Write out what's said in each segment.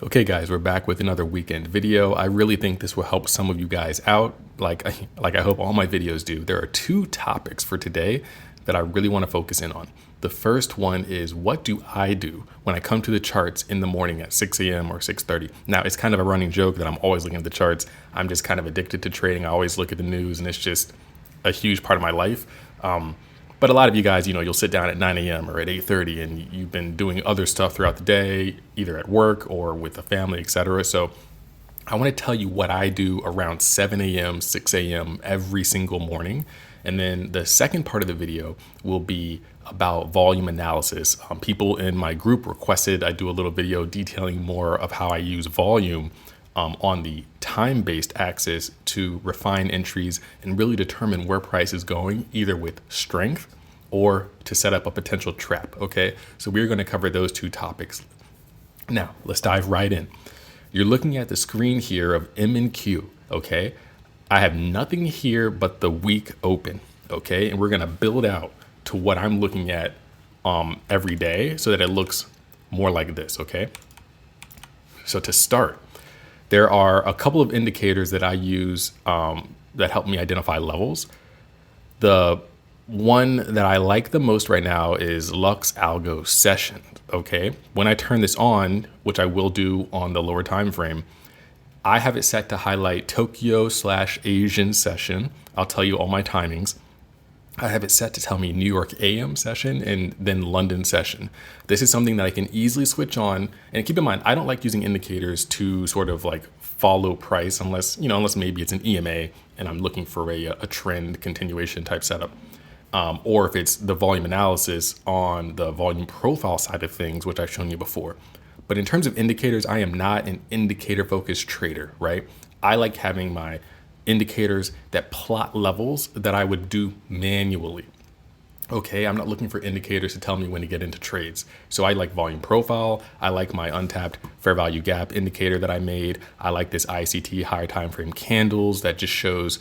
Okay guys, we're back with another weekend video. I really think this will help some of you guys out, like I hope all my videos do. There are two topics for today that I really want to focus in on. The first one is, what do I do when I come to the charts in the morning at 6 a.m. or 6:30? Now, it's kind of a running joke that I'm always looking at the charts. I'm just kind of addicted to trading. I always look at the news, and it's just a huge part of my life. But a lot of you guys, you'll sit down at 9 a.m. or at 8:30 and you've been doing other stuff throughout the day, either at work or with the family, etc. So I want to tell you what I do around 7 a.m., 6 a.m. every single morning. And then the second part of the video will be about volume analysis. People in my group requested I do a little video detailing more of how I use volume on the time-based axis to refine entries and really determine where price is going, either with strength or to set up a potential trap. Okay, so we're going to cover those two topics. Now, let's dive right in. You're looking at the screen here of M&Q. Okay, I have nothing here but the week open. Okay, and we're going to build out to what I'm looking at every day so that it looks more like this. Okay, so to start, there are a couple of indicators that I use that help me identify levels. The one that I like the most right now is Lux Algo Session. Okay, when I turn this on, which I will do on the lower time frame, I have it set to highlight Tokyo/Asian session. I'll tell you all my timings. I have it set to tell me New York AM session and then London session. This is something that I can easily switch on. And keep in mind, I don't like using indicators to sort of like follow price unless maybe it's an EMA and I'm looking for a trend continuation type setup. Or if it's the volume analysis on the volume profile side of things, which I've shown you before. But in terms of indicators, I am not an indicator focused trader, right? I like having my indicators that plot levels that I would do manually. Okay, I'm not looking for indicators to tell me when to get into trades. So I like volume profile. I like my untapped fair value gap indicator that I made. I like this ICT higher time frame candles that just shows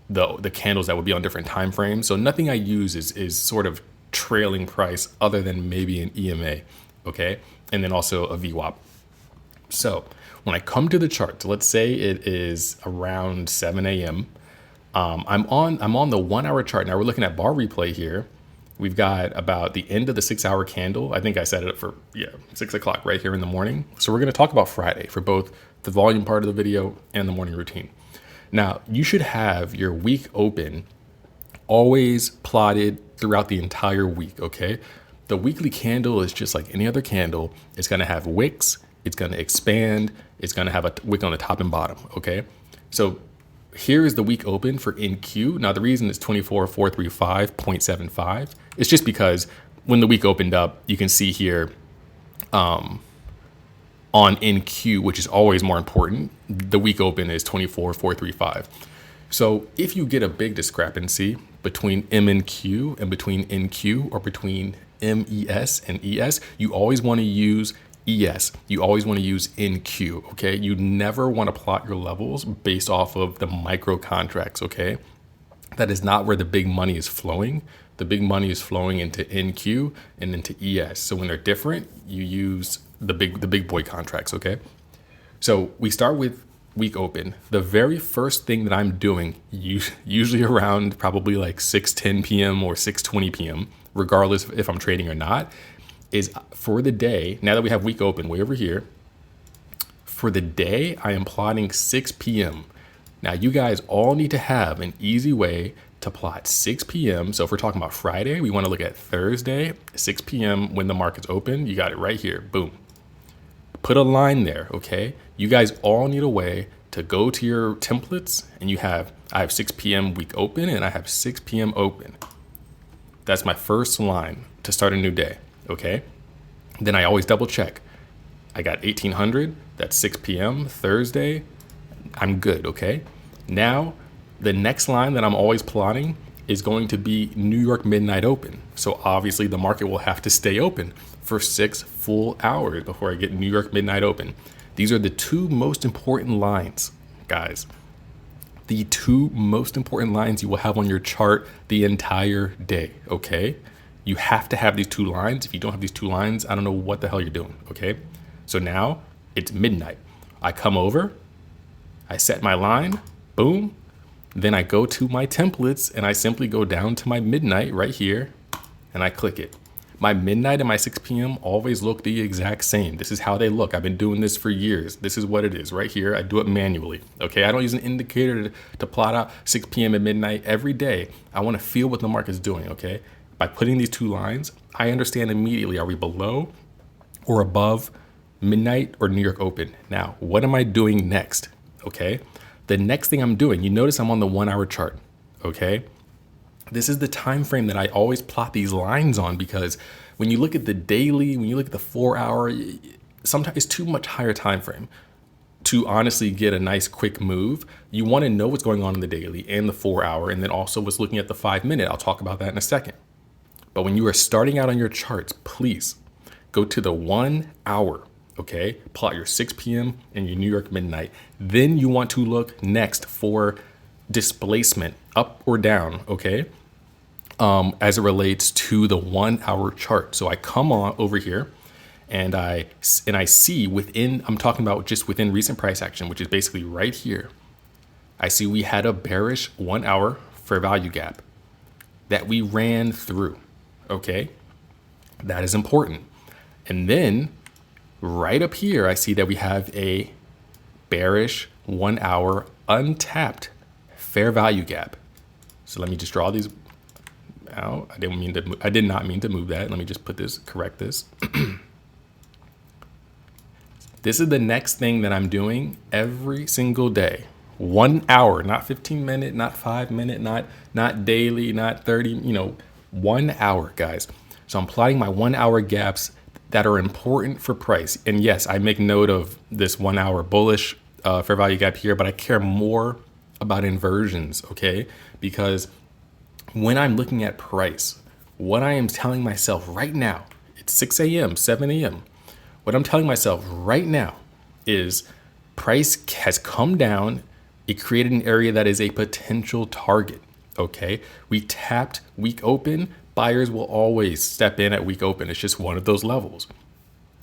the candles that would be on different time frames. So nothing I use is sort of trailing price other than maybe an EMA. Okay, and then also a VWAP. So when I come to the chart, let's say it is around 7 a.m. I'm on the 1 hour chart. Now we're looking at bar replay here. We've got about the end of the 6 hour candle. I think I set it up for 6 o'clock right here in the morning. So we're going to talk about Friday for both the volume part of the video and the morning routine. Now you should have your week open always plotted throughout the entire week. Okay. The weekly candle is just like any other candle. It's going to have wicks. It's going to expand. It's going to have a wick on the top and bottom. Okay. So here is the week open for NQ. Now, the reason it's 24,435.75 is just because when the week opened up, you can see here on NQ, which is always more important, the week open is 24,435. So if you get a big discrepancy between M and Q and between NQ or between MES and ES, you always want to use ES. You always want to use NQ, okay? You never want to plot your levels based off of the micro contracts, okay? That is not where the big money is flowing. The big money is flowing into NQ and into ES. So when they're different, you use the big boy contracts, okay? So we start with week open. The very first thing that I'm doing, usually around probably like 6:10 p.m. or 6:20 p.m., regardless if I'm trading or not, is for the day. Now that we have week open way over here, for the day, I am plotting 6 p.m. Now you guys all need to have an easy way to plot 6 p.m. So if we're talking about Friday, we want to look at Thursday, 6 p.m. when the market's open. You got it right here. Boom. Put a line there, okay? You guys all need a way to go to your templates and I have 6 p.m. week open and I have 6 p.m. open. That's my first line to start a new day. Okay. Then I always double check. I got 1800. That's 6 p.m. Thursday. I'm good. Okay. Now, the next line that I'm always plotting is going to be New York midnight open. So obviously the market will have to stay open for 6 full hours before I get New York midnight open. These are the two most important lines, guys. The two most important lines you will have on your chart the entire day. Okay. You have to have these two lines. If you don't have these two lines, I don't know what the hell you're doing, okay? So now It's midnight. I come over, I set my line, boom. Then I go to my templates and I simply go down to my midnight right here and I click it. My midnight and my 6 p.m. always look the exact same. This is how they look. I've been doing this for years. This is what it is right here. I do it manually. Okay. I don't use an indicator to plot out 6 p.m. and midnight every day. I want to feel what the market's doing. Okay. By putting these two lines, I understand immediately, are we below or above midnight or New York open? Now, what am I doing next? Okay. The next thing I'm doing, you notice I'm on the 1 hour chart. Okay. This is the time frame that I always plot these lines on, because when you look at the daily, when you look at the 4 hour, sometimes it's too much higher time frame to honestly get a nice quick move. You want to know what's going on in the daily and the 4 hour, and then also what's looking at the 5 minute. I'll talk about that in a second. But when you are starting out on your charts, please go to the 1 hour. Okay, plot your 6 p.m. and your New York midnight. Then you want to look next for displacement, up or down. Okay. As it relates to the 1 hour chart. So I come on over here and I see within, I'm talking about just within recent price action, which is basically right here. I see we had a bearish 1 hour fair value gap that we ran through. Okay. That is important. And then right up here, I see that we have a bearish 1 hour untapped fair value gap. So let me just draw these out. I did not mean to move that. Let me just correct this. This is the next thing that I'm doing every single day. 1 hour, not 15 minute, not 5 minute, not daily, not 30, 1 hour, guys. So I'm plotting my 1 hour gaps that are important for price. And yes, I make note of this 1 hour bullish fair value gap here, but I care more about inversions, okay? Because when I'm looking at price, what I am telling myself right now, it's 6 a.m., 7 a.m. What I'm telling myself right now is price has come down. It created an area that is a potential target, okay? We tapped week open. Buyers will always step in at week open. It's just one of those levels.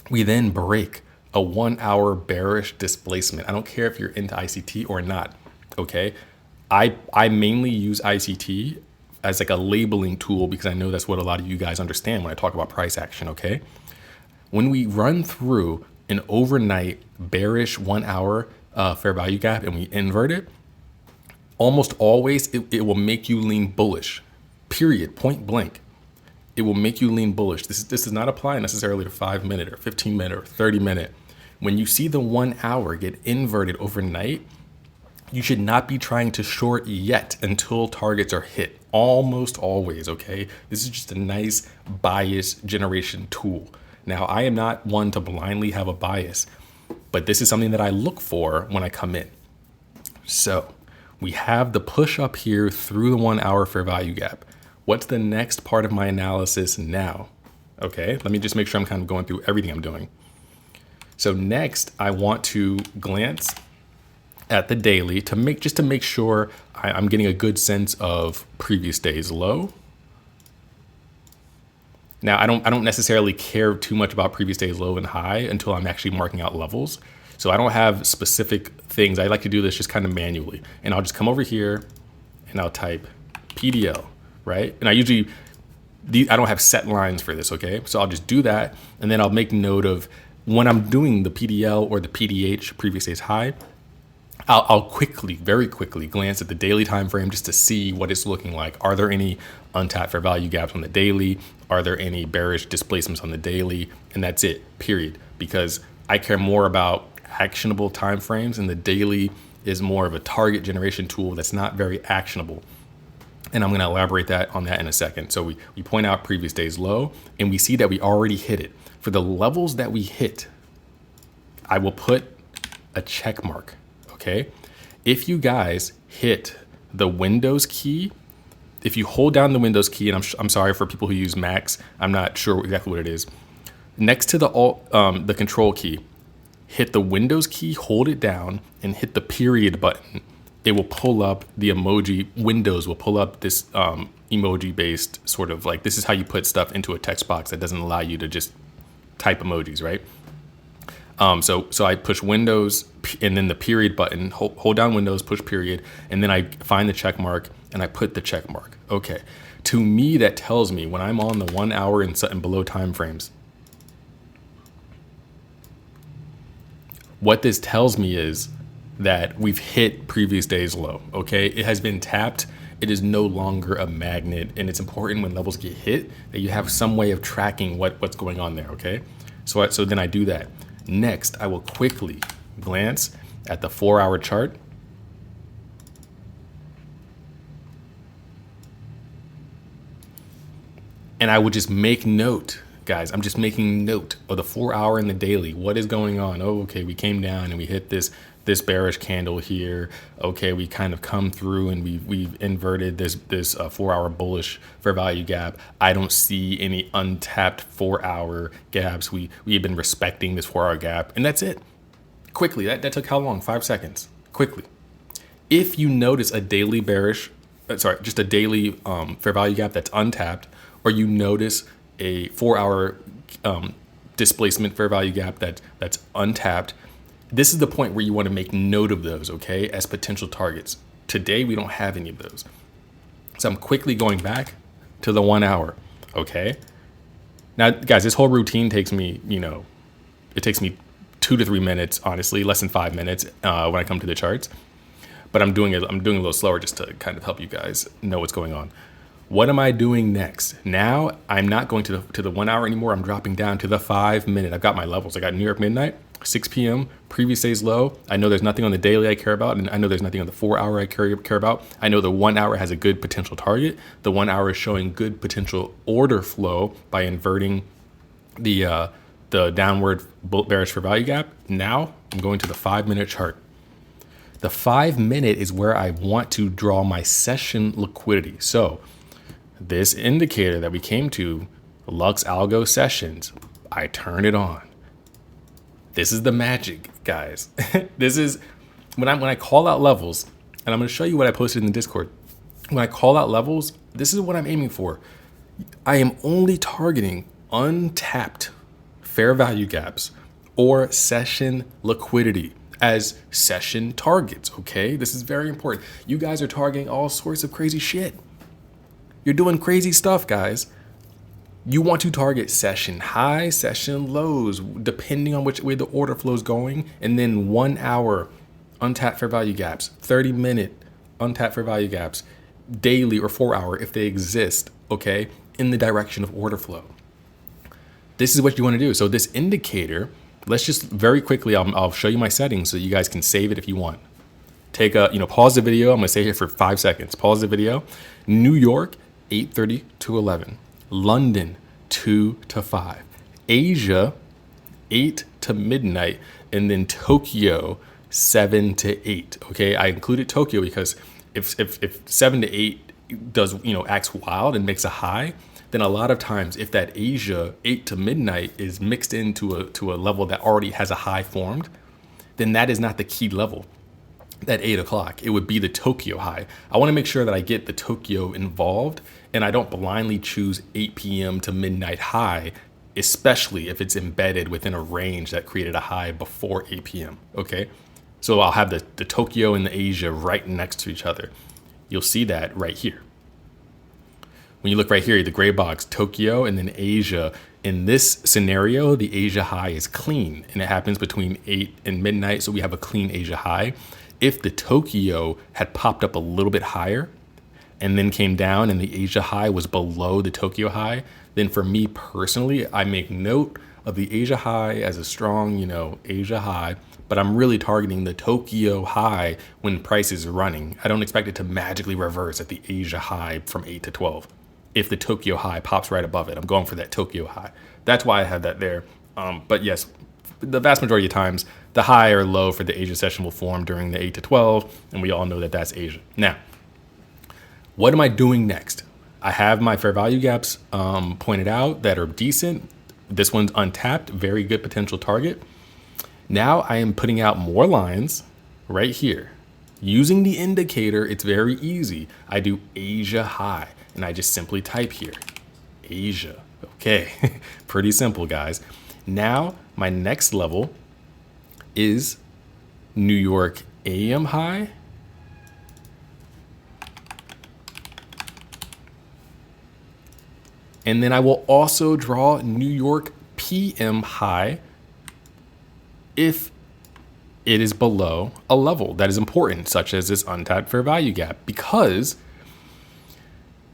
We then break a 1 hour bearish displacement. I don't care if you're into ICT or not, okay? I mainly use ICT as like a labeling tool because I know that's what a lot of you guys understand when I talk about price action, okay? When we run through an overnight bearish 1 hour fair value gap and we invert it, almost always it will make you lean bullish, period, point blank. It will make you lean bullish. This does not apply necessarily to 5 minute or 15 minute or 30 minute. When you see the 1 hour get inverted overnight, you should not be trying to short yet until targets are hit. Almost always, okay? This is just a nice bias generation tool. Now, I am not one to blindly have a bias, but this is something that I look for when I come in. So we have the push up here through the 1 hour fair value gap. What's the next part of my analysis now? Okay, let me just make sure I'm kind of going through everything I'm doing. So next, I want to glance at the daily to make sure I'm getting a good sense of previous day's low. Now, I don't necessarily care too much about previous day's low and high until I'm actually marking out levels. So I don't have specific things. I like to do this just kind of manually. And I'll just come over here and I'll type PDL, right? And I don't have set lines for this, okay? So I'll just do that. And then I'll make note of when I'm doing the PDL or the PDH, previous day's high, I'll very quickly glance at the daily time frame just to see what it's looking like. Are there any untapped fair value gaps on the daily? Are there any bearish displacements on the daily? And that's it, period. Because I care more about actionable time frames, and the daily is more of a target generation tool that's not very actionable. And I'm going to elaborate on that in a second. So we point out previous day's low, and we see that we already hit it. For the levels that we hit, I will put a check mark. Okay, if you guys hit the Windows key, if you hold down the Windows key, and I'm sorry for people who use Macs, I'm not sure exactly what it is. Next to the Control key, hit the Windows key, hold it down, and hit the period button. It will pull up the emoji. Windows will pull up this emoji-based sort of like, this is how you put stuff into a text box that doesn't allow you to just type emojis, right? So I push Windows and then the period button, hold down Windows, push period, and then I find the check mark and I put the check mark. Okay. To me, that tells me when I'm on the 1 hour and below time frames, what this tells me is that we've hit previous day's low. Okay. It has been tapped. It is no longer a magnet. And it's important when levels get hit that you have some way of tracking what's going on there. Okay. So then I do that. Next, I will quickly glance at the 4 hour chart. And I would just make note, guys. I'm just making note of the 4 hour and the daily. What is going on? Oh, okay. We came down and we hit this bearish candle here. Okay. We kind of come through and we've inverted this 4 hour bullish fair value gap. I don't see any untapped 4 hour gaps. We have been respecting this 4 hour gap, and that's it. Quickly. That took how long? 5 seconds. Quickly. If you notice a daily just a daily fair value gap that's untapped, or you notice a 4 hour displacement fair value gap that's untapped, this is the point where you want to make note of those, okay, as potential targets. Today, we don't have any of those. So I'm quickly going back to the 1 hour, okay? Now, guys, this whole routine takes me, it takes me 2 to 3 minutes, honestly, less than 5 minutes when I come to the charts. But I'm doing a little slower just to kind of help you guys know what's going on. What am I doing next? Now, I'm not going to the 1 hour anymore. I'm dropping down to the 5 minute. I've got my levels. I got New York midnight, 6 p.m., previous day's low. I know there's nothing on the daily I care about, and I know there's nothing on the 4 hour I care about. I know the 1 hour has a good potential target. The 1 hour is showing good potential order flow by inverting the downward bearish for value gap. Now, I'm going to the 5 minute chart. The 5 minute is where I want to draw my session liquidity. So this indicator that we came to, Lux Algo Sessions, I turn it on. This is the magic, guys. This is when I call out levels, and I'm going to show you what I posted in the Discord. When I call out levels, this is what I'm aiming for. I am only targeting untapped fair value gaps or session liquidity as session targets, okay? This is very important. You guys are targeting all sorts of crazy shit. You're doing crazy stuff, guys. You want to target session highs, session lows, depending on which way the order flow is going, and then 1 hour untapped fair value gaps, 30-minute untapped fair value gaps, daily or 4 hour if they exist, okay, in the direction of order flow. This is what you want to do. So this indicator, let's just very quickly, I'll show you my settings so you guys can save it if you want. Take pause the video. I'm going to stay here for 5 seconds. Pause the video. New York, 8:30 to 11. London, 2 to 5. Asia, 8 to midnight. And then Tokyo, 7 to 8. Okay, I included Tokyo because if 7 to 8 does, acts wild and makes a high, then a lot of times if that Asia 8 to midnight is mixed into a level that already has a high formed, then that is not the key level. At 8 o'clock, it would be the Tokyo high. I want to make sure that I get the Tokyo involved and I don't blindly choose 8 p.m. to midnight high, especially if it's embedded within a range that created a high before 8 p.m. Okay, so I'll have the Tokyo and the Asia right next to each other. You'll see that right here. When you look right here, the gray box, Tokyo and then Asia. In this scenario, the Asia high is clean and it happens between 8 and midnight. So we have a clean Asia high. If the Tokyo had popped up a little bit higher and then came down and the Asia high was below the Tokyo high, then for me personally, I make note of the Asia high as a strong, Asia high, but I'm really targeting the Tokyo high when price is running. I don't expect it to magically reverse at the Asia high from 8 to 12. If the Tokyo high pops right above it, I'm going for that Tokyo high. That's why I have that there. But yes, the vast majority of times, the high or low for the Asia session will form during the 8 to 12, and we all know that that's Asia. Now, what am I doing next? I have my fair value gaps pointed out that are decent. This one's untapped, very good potential target. Now I am putting out more lines right here. Using the indicator, it's very easy. I do Asia high, and I just simply type here, Asia. Okay, pretty simple, guys. Now, my next level is New York AM high. And then I will also draw New York PM high if it is below a level that is important, such as this untapped fair value gap. Because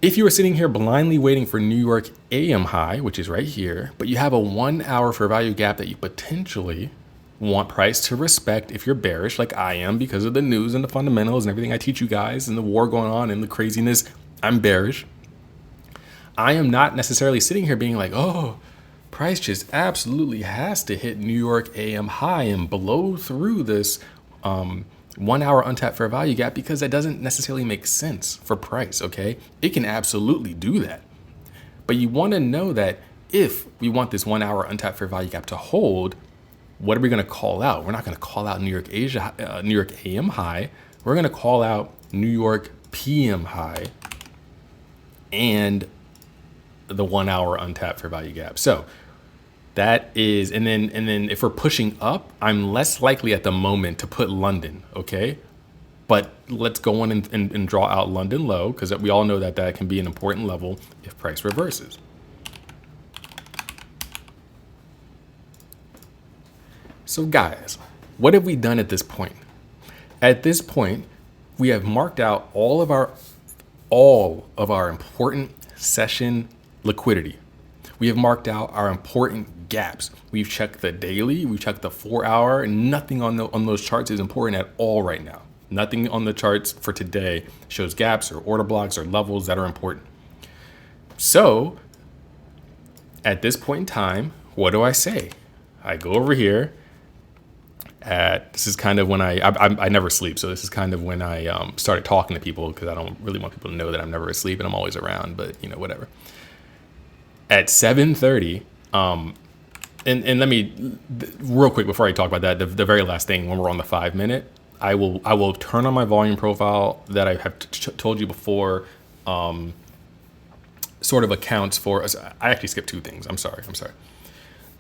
if you are sitting here blindly waiting for New York AM high, which is right here, but you have a 1 hour fair value gap that you potentially want price to respect if you're bearish like I am because of the news and the fundamentals and everything I teach you guys and the war going on and the craziness, I'm bearish. I am not necessarily sitting here being like, oh, price just absolutely has to hit New York AM high and blow through this 1 hour untapped fair value gap, because that doesn't necessarily make sense for price, okay? It can absolutely do that. But you want to know that if we want this 1 hour untapped fair value gap to hold, what are we going to call out? We're not going to call out New York AM high. We're going to call out New York PM high and the 1 hour untapped fair value gap. So that is, and then if we're pushing up, I'm less likely at the moment to put London, okay? But let's go on and draw out London low, because we all know that that can be an important level if price reverses. So guys, what have we done at this point? At this point, we have marked out all of our important session liquidity. We have marked out our important gaps. We've checked the daily, we've checked the 4 hour, and nothing on those charts is important at all right now. Nothing on the charts for today shows gaps or order blocks or levels that are important. So at this point in time, what do I say? I go over here. This is kind of when I never sleep. So this is kind of when I started talking to people, because I don't really want people to know that I'm never asleep and I'm always around, but you know, whatever. At 7:30, and let me, real quick before I talk about that, the very last thing, when we're on the 5 minute, I will turn on my volume profile that I have told you before, sort of accounts for, I actually skipped 2 things. I'm sorry.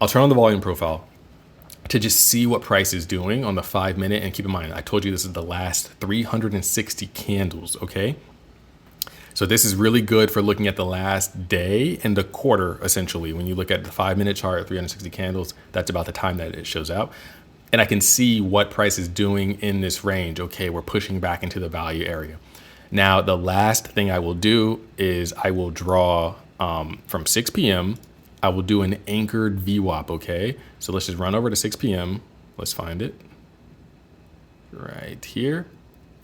I'll turn on the volume profile to just see what price is doing on the 5 minute. And keep in mind, I told you this is the last 360 candles, okay? So this is really good for looking at the last day and the quarter, essentially. When you look at the 5 minute chart at 360 candles, that's about the time that it shows out. And I can see what price is doing in this range. Okay, we're pushing back into the value area. Now, the last thing I will do is I will draw from 6 p.m., I will do an anchored VWAP, okay? So let's just run over to 6 p.m. Let's find it right here.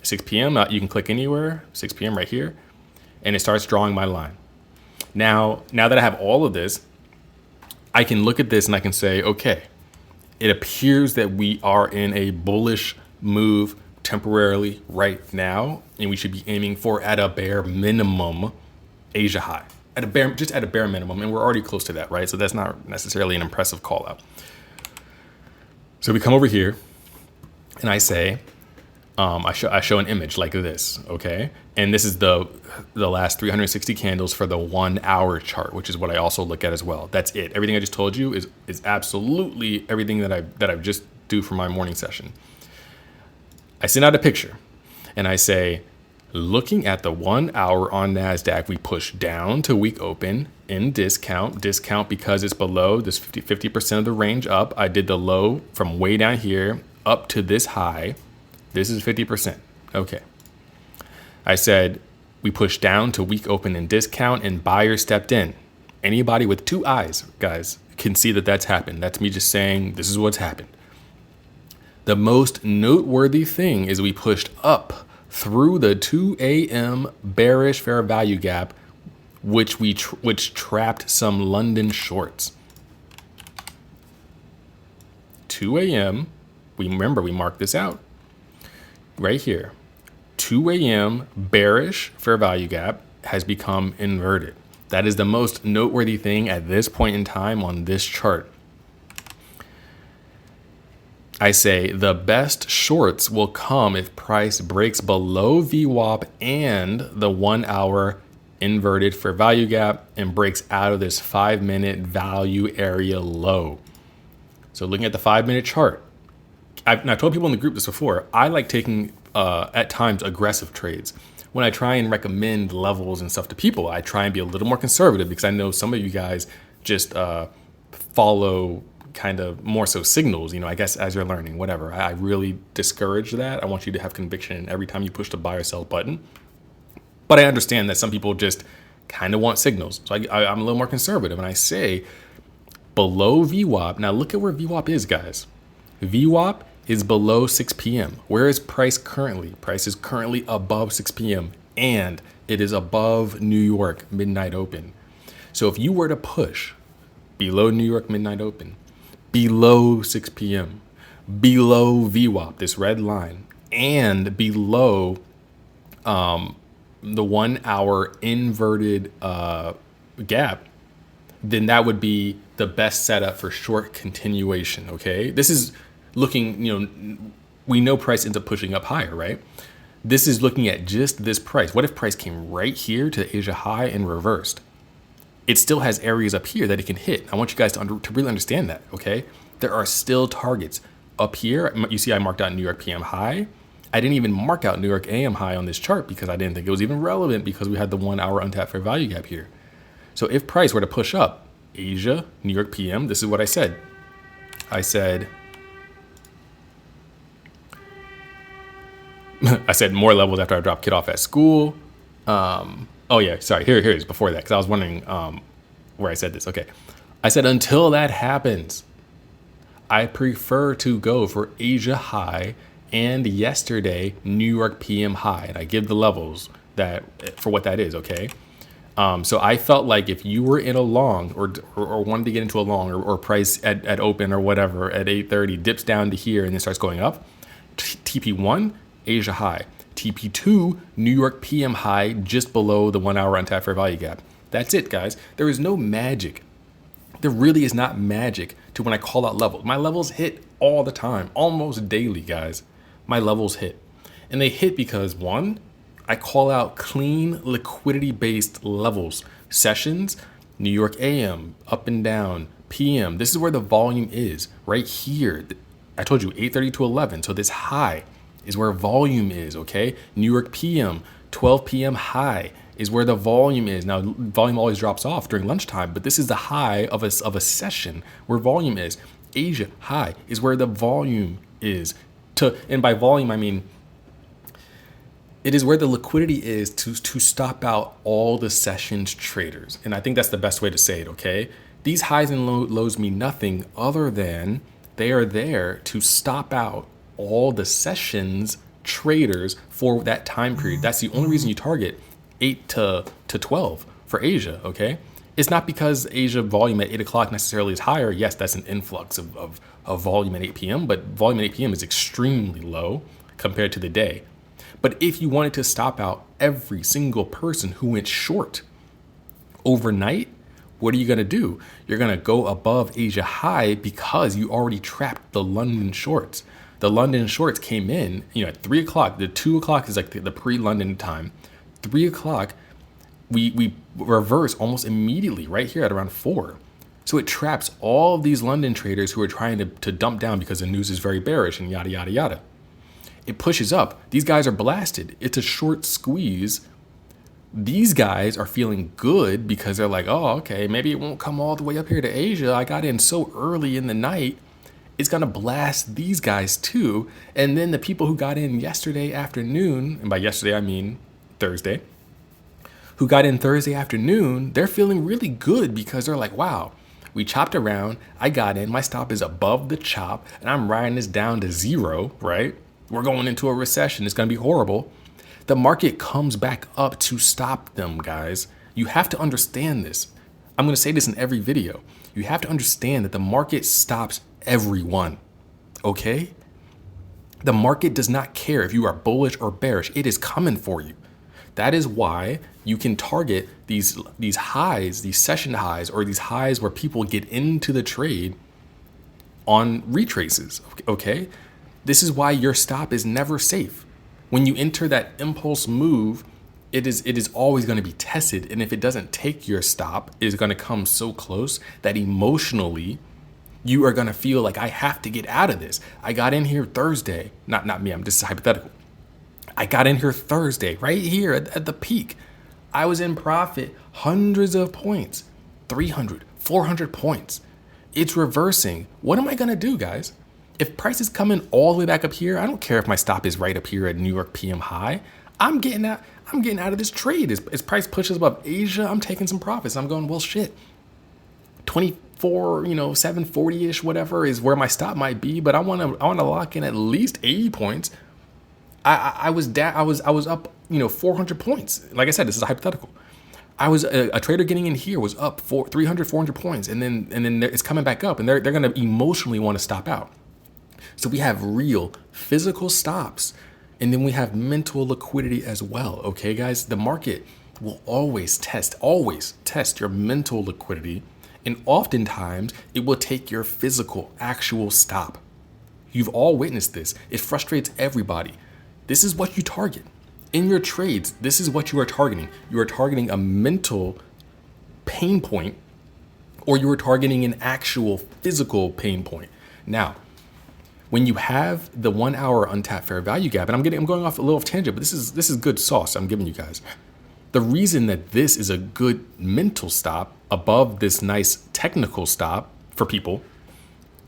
6 p.m., you can click anywhere, 6 p.m. right here, and it starts drawing my line. Now that I have all of this, I can look at this and I can say, okay, it appears that we are in a bullish move temporarily right now, and we should be aiming for, at a bare minimum, Asia high. Just at a bare minimum, and we're already close to that, right? So that's not necessarily an impressive call out. So we come over here, and I say, I show an image like this, okay? And this is the last 360 candles for the 1 hour chart, which is what I also look at as well. That's it. Everything I just told you is absolutely everything that I just do for my morning session. I send out a picture, and I say, looking at the 1 hour on NASDAQ, we push down to week open in discount because it's below this 50% of the range up. I did the low from way down here up to this high. This is 50%. Okay. I said we pushed down to week open in discount and buyers stepped in. Anybody with 2 eyes, guys, can see that that's happened. That's me just saying this is what's happened. The most noteworthy thing is we pushed up through the 2 a.m. bearish fair value gap, which trapped some London shorts. 2 a.m. We marked this out right here. 2 a.m. bearish fair value gap has become inverted. That is the most noteworthy thing at this point in time on this chart. I say the best shorts will come if price breaks below VWAP and the 1 hour inverted fair value gap and breaks out of this 5 minute value area low. So looking at the 5 minute chart, and I told people in the group this before, I like taking at times aggressive trades. When I try and recommend levels and stuff to people, I try and be a little more conservative because I know some of you guys just follow kind of more so signals, I guess as you're learning, whatever. I really discourage that. I want you to have conviction every time you push the buy or sell button. But I understand that some people just kind of want signals. So I'm a little more conservative and I say below VWAP. Now look at where VWAP is, guys. VWAP is below 6 p.m. Where is price currently? Price is currently above 6 p.m. and it is above New York midnight open. So if you were to push below New York midnight open, below 6 p.m., below VWAP, this red line, and below the 1 hour inverted gap, then that would be the best setup for short continuation. Okay. This is looking, we know price ends up pushing up higher, right? This is looking at just this price. What if price came right here to the Asia high and reversed? It still has areas up here that it can hit. I want you guys to really understand that, okay? There are still targets up here. You see I marked out New York PM high. I didn't even mark out New York AM high on this chart because I didn't think it was even relevant because we had the 1 hour untapped fair value gap here. So if price were to push up, Asia, New York PM, this is what I said. I said more levels after I dropped kid off at school. Oh yeah, sorry, here it is before that, because I was wondering where I said this. Okay. I said until that happens, I prefer to go for Asia high and yesterday New York PM high. And I give the levels that for what that is, okay? So I felt like if you were in a long or wanted to get into a long or price at open or whatever at 8:30 dips down to here and then starts going up, TP1, Asia high. TP2, New York PM high just below the 1 hour untapped fair value gap. That's it, guys. There is no magic. There really is not magic to when I call out levels. My levels hit all the time, almost daily, guys. My levels hit. And they hit because, one, I call out clean liquidity-based levels. Sessions, New York AM, up and down, PM. This is where the volume is, right here. I told you 8:30 to 11, so this high is where volume is, okay? New York PM, 12 p.m. high is where the volume is. Now, volume always drops off during lunchtime, but this is the high of a session where volume is. Asia high is where the volume is. And by volume, I mean, it is where the liquidity is to stop out all the sessions traders. And I think that's the best way to say it, okay? These highs and lows mean nothing other than they are there to stop out all the sessions traders for that time period. That's the only reason you target 8 to 12 for Asia, okay? It's not because Asia volume at 8 o'clock necessarily is higher. Yes, that's an influx of volume at 8 p.m., but volume at 8 p.m. is extremely low compared to the day. But if you wanted to stop out every single person who went short overnight, what are you going to do? You're going to go above Asia high because you already trapped the London shorts. The London shorts came in, at 3 o'clock. The 2 o'clock is like the pre-London time. 3 o'clock, we reverse almost immediately right here at around 4. So it traps all of these London traders who are trying to dump down because the news is very bearish and yada, yada, yada. It pushes up. These guys are blasted. It's a short squeeze. These guys are feeling good because they're like, oh, okay, maybe it won't come all the way up here to Asia. I got in so early in the night. It's going to blast these guys too. And then the people who got in yesterday afternoon, and by yesterday I mean Thursday, who got in Thursday afternoon, they're feeling really good because they're like, wow, we chopped around. I got in. My stop is above the chop and I'm riding this down to 0, right? We're going into a recession. It's going to be horrible. The market comes back up to stop them, guys. You have to understand this. I'm going to say this in every video. You have to understand that the market stops everyone, okay? The market does not care if you are bullish or bearish. It is coming for you. That is why you can target these highs, these session highs, or these highs where people get into the trade on retraces, okay? This is why your stop is never safe. When you enter that impulse move, it is always going to be tested. And if it doesn't take your stop, it is going to come so close that emotionally You are going to feel like I have to get out of this. I got in here Thursday. Not me. I'm just hypothetical. I got in here Thursday, right here at the peak. I was in profit, hundreds of points, 300, 400 points. It's reversing. What am I going to do, guys? If prices come in all the way back up here, I don't care if my stop is right up here at New York PM high. I'm getting out of this trade. As price pushes above Asia, I'm taking some profits. I'm going, well, shit. 24, 740-ish, whatever is where my stop might be, but I want to lock in at least 80 points. I was up, 400 points. Like I said, this is a hypothetical. I was a trader getting in here was up 300, 400 points, and then it's coming back up, and they're going to emotionally want to stop out. So we have real physical stops, and then we have mental liquidity as well. Okay, guys, the market will always test your mental liquidity, and oftentimes it will take your physical, actual stop. You've all witnessed this. It frustrates everybody. This is what you target. In your trades, this is what you are targeting. You are targeting a mental pain point, or you are targeting an actual physical pain point. Now, when you have the 1 hour untapped fair value gap, and I'm going off a little tangent, but this is good sauce I'm giving you guys. The reason that this is a good mental stop above this nice technical stop for people,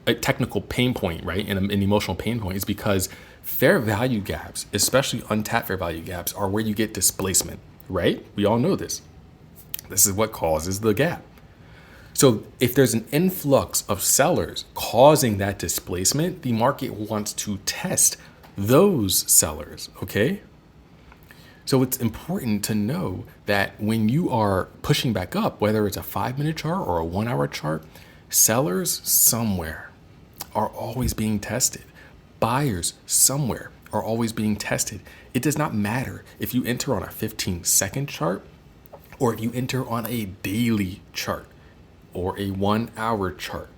a technical pain point, right? And an emotional pain point is because fair value gaps, especially untapped fair value gaps, are where you get displacement, right? We all know this. This is what causes the gap. So if there's an influx of sellers causing that displacement, the market wants to test those sellers, okay? So it's important to know that when you are pushing back up, whether it's a 5-minute chart or a 1 hour chart, sellers somewhere are always being tested. Buyers somewhere are always being tested. It does not matter if you enter on a 15-second chart or if you enter on a daily chart or a 1 hour chart.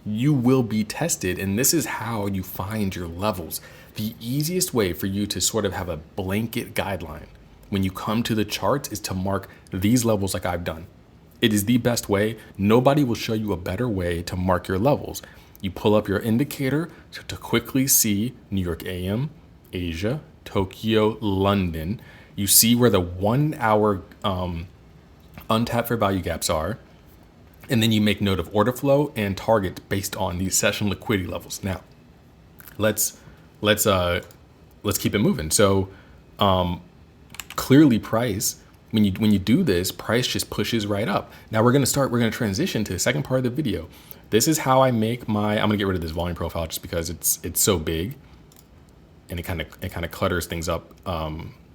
You will be tested, and this is how you find your levels. The easiest way for you to sort of have a blanket guideline when you come to the charts is to mark these levels like I've done. It is the best way. Nobody will show you a better way to mark your levels. You pull up your indicator to quickly see New York AM, Asia, Tokyo, London. You see where the 1 hour untapped fair value gaps are. And then you make note of order flow and targets based on these session liquidity levels. Now, let's keep it moving. So clearly price, when you do this, price just pushes right up. Now we're gonna transition to the second part of the video. This is how I make I'm gonna get rid of this volume profile just because it's so big and it kind of clutters things up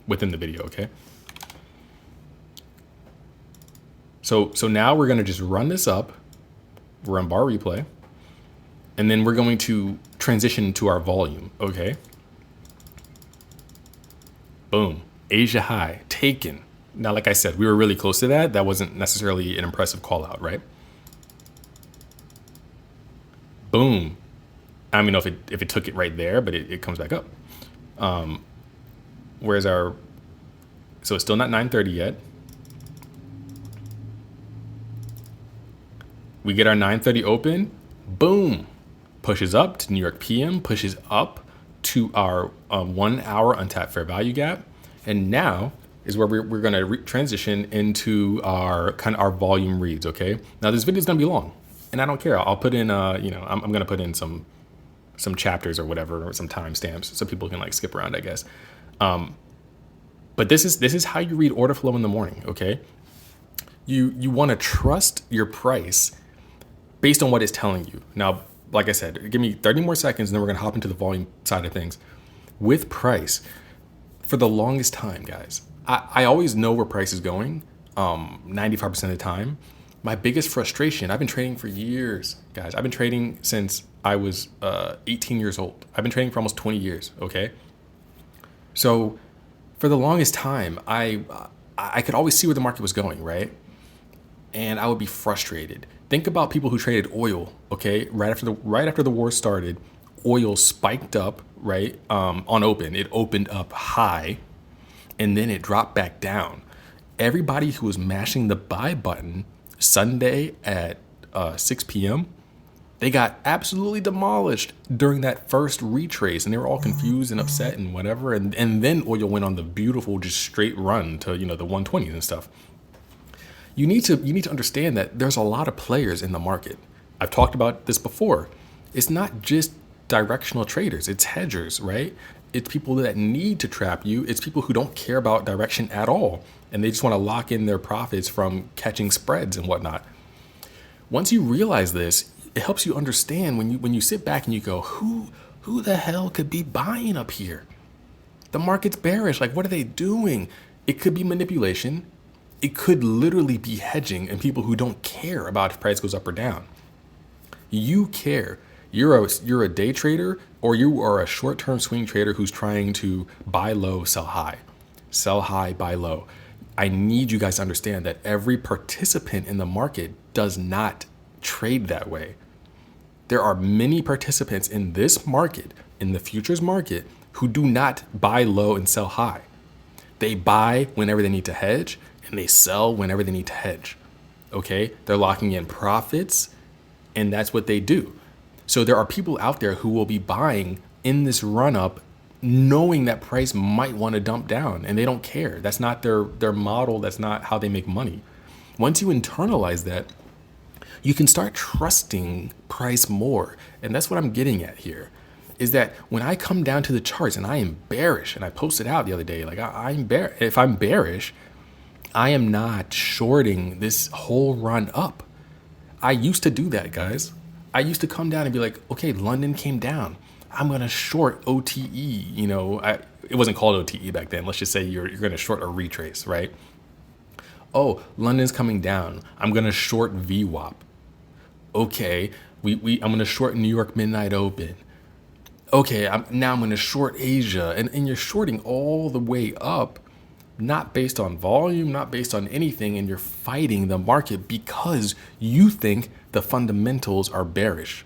within the video, okay? So now we're gonna just run this up, run bar replay, and then we're going to transition to our volume, okay? Boom, Asia high, taken. Now, like I said, we were really close to that. That wasn't necessarily an impressive call out, right? Boom. I don't know if it took it right there, but it comes back up. Where's so it's still not 9:30 yet. We get our 9:30 open, boom, pushes up to New York PM, pushes up to our 1 hour untapped fair value gap. And now is where we're going to transition into our volume reads, okay? Now this video is going to be long, and I don't care. I'll put in, I'm going to put in some chapters or whatever, or some timestamps so people can like skip around, I guess. But this is how you read order flow in the morning, okay? You want to trust your price based on what it's telling you. Now, like I said, give me 30 more seconds and then we're gonna hop into the volume side of things. With price, for the longest time, guys, I always know where price is going, 95% of the time. My biggest frustration, I've been trading for years, guys. I've been trading since I was 18 years old. I've been trading for almost 20 years, okay? So for the longest time, I could always see where the market was going, right? And I would be frustrated. Think about people who traded oil, okay? Right after the war started, oil spiked up, right? On open, it opened up high, and then it dropped back down. Everybody who was mashing the buy button Sunday at 6 p.m., They got absolutely demolished during that first retrace, and they were all confused and upset and whatever. And then oil went on the beautiful, just straight run to, the 120s and stuff. You need to understand that there's a lot of players in the market. I've talked about this before. It's not just directional traders, it's hedgers, right? It's people that need to trap you. It's people who don't care about direction at all, and they just want to lock in their profits from catching spreads and whatnot. Once you realize this, it helps you understand when you sit back and you go, who the hell could be buying up here? The market's bearish. Like, what are they doing? It could be manipulation. It could literally be hedging and people who don't care about if price goes up or down. You care. You're a day trader, or you are a short-term swing trader who's trying to buy low, sell high. Sell high, buy low. I need you guys to understand that every participant in the market does not trade that way. There are many participants in this market, in the futures market, who do not buy low and sell high. They buy whenever they need to hedge, and they sell whenever they need to hedge. Okay? They're locking in profits, and that's what they do. So there are people out there who will be buying in this run up knowing that price might want to dump down, and they don't care. That's not their model. That's not how they make money. Once you internalize that, you can start trusting price more. And that's what I'm getting at here, is that when I come down to the charts and I am bearish, and I posted out the other day, like if I'm bearish, I am not shorting this whole run up. I used to do that, guys. I used to come down and be like, okay, London came down. I'm going to short OTE. It wasn't called OTE back then. Let's just say you're going to short a retrace, right? Oh, London's coming down. I'm going to short VWAP. Okay, I'm going to short New York Midnight Open. Okay, now I'm going to short Asia. And you're shorting all the way up, not based on volume, not based on anything, and you're fighting the market because you think the fundamentals are bearish.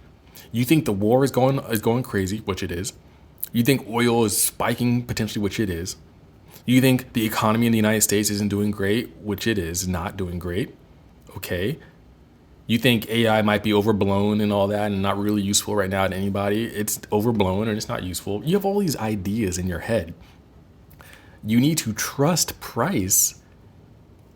You think the war is going crazy, which it is. You think oil is spiking potentially, which it is. You think the economy in the United States isn't doing great, which it is not doing great. Okay. You think AI might be overblown and all that and not really useful right now to anybody. It's overblown and it's not useful. You have all these ideas in your head. You need to trust price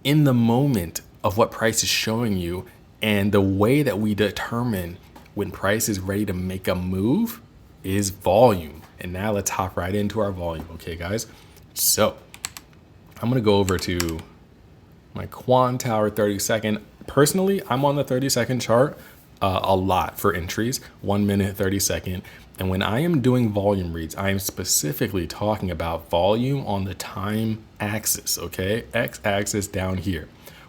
in the moment of what price is showing you. And the way that we determine when price is ready to make a move is volume. And now let's hop right into our volume. Okay, guys. So I'm going to go over to my Quantower 30-second. Personally, I'm on the 30-second chart a lot for entries, 1 minute, 30-second. And when I am doing volume reads, I am specifically talking about volume on the time axis, okay? X-axis down here.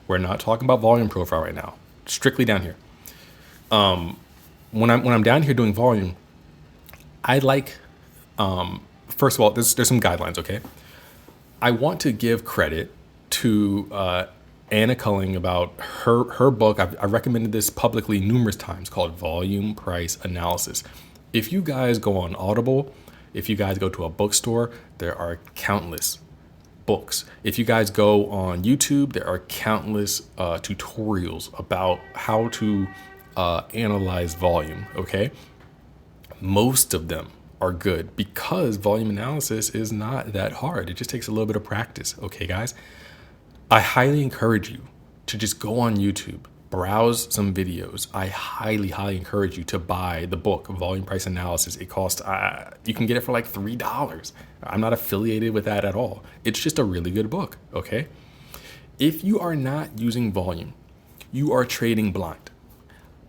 We're not talking about volume profile right now, strictly down here. When I'm down here doing volume, I like, first of all, there's some guidelines, okay? I want to give credit to Anna Culling about her book. I recommended this publicly numerous times, called Volume Price Analysis. If you guys go on Audible, if you guys go to a bookstore, there are countless books. If you guys go on YouTube, there are countless tutorials about how to analyze volume, okay? Most of them are good because volume analysis is not that hard. It just takes a little bit of practice, okay, guys? I highly encourage you to just go on YouTube, browse some videos. I highly, highly encourage you to buy the book, Volume Price Analysis. It costs, you can get it for like $3. I'm not affiliated with that at all. It's just a really good book, okay? If you are not using volume, you are trading blind.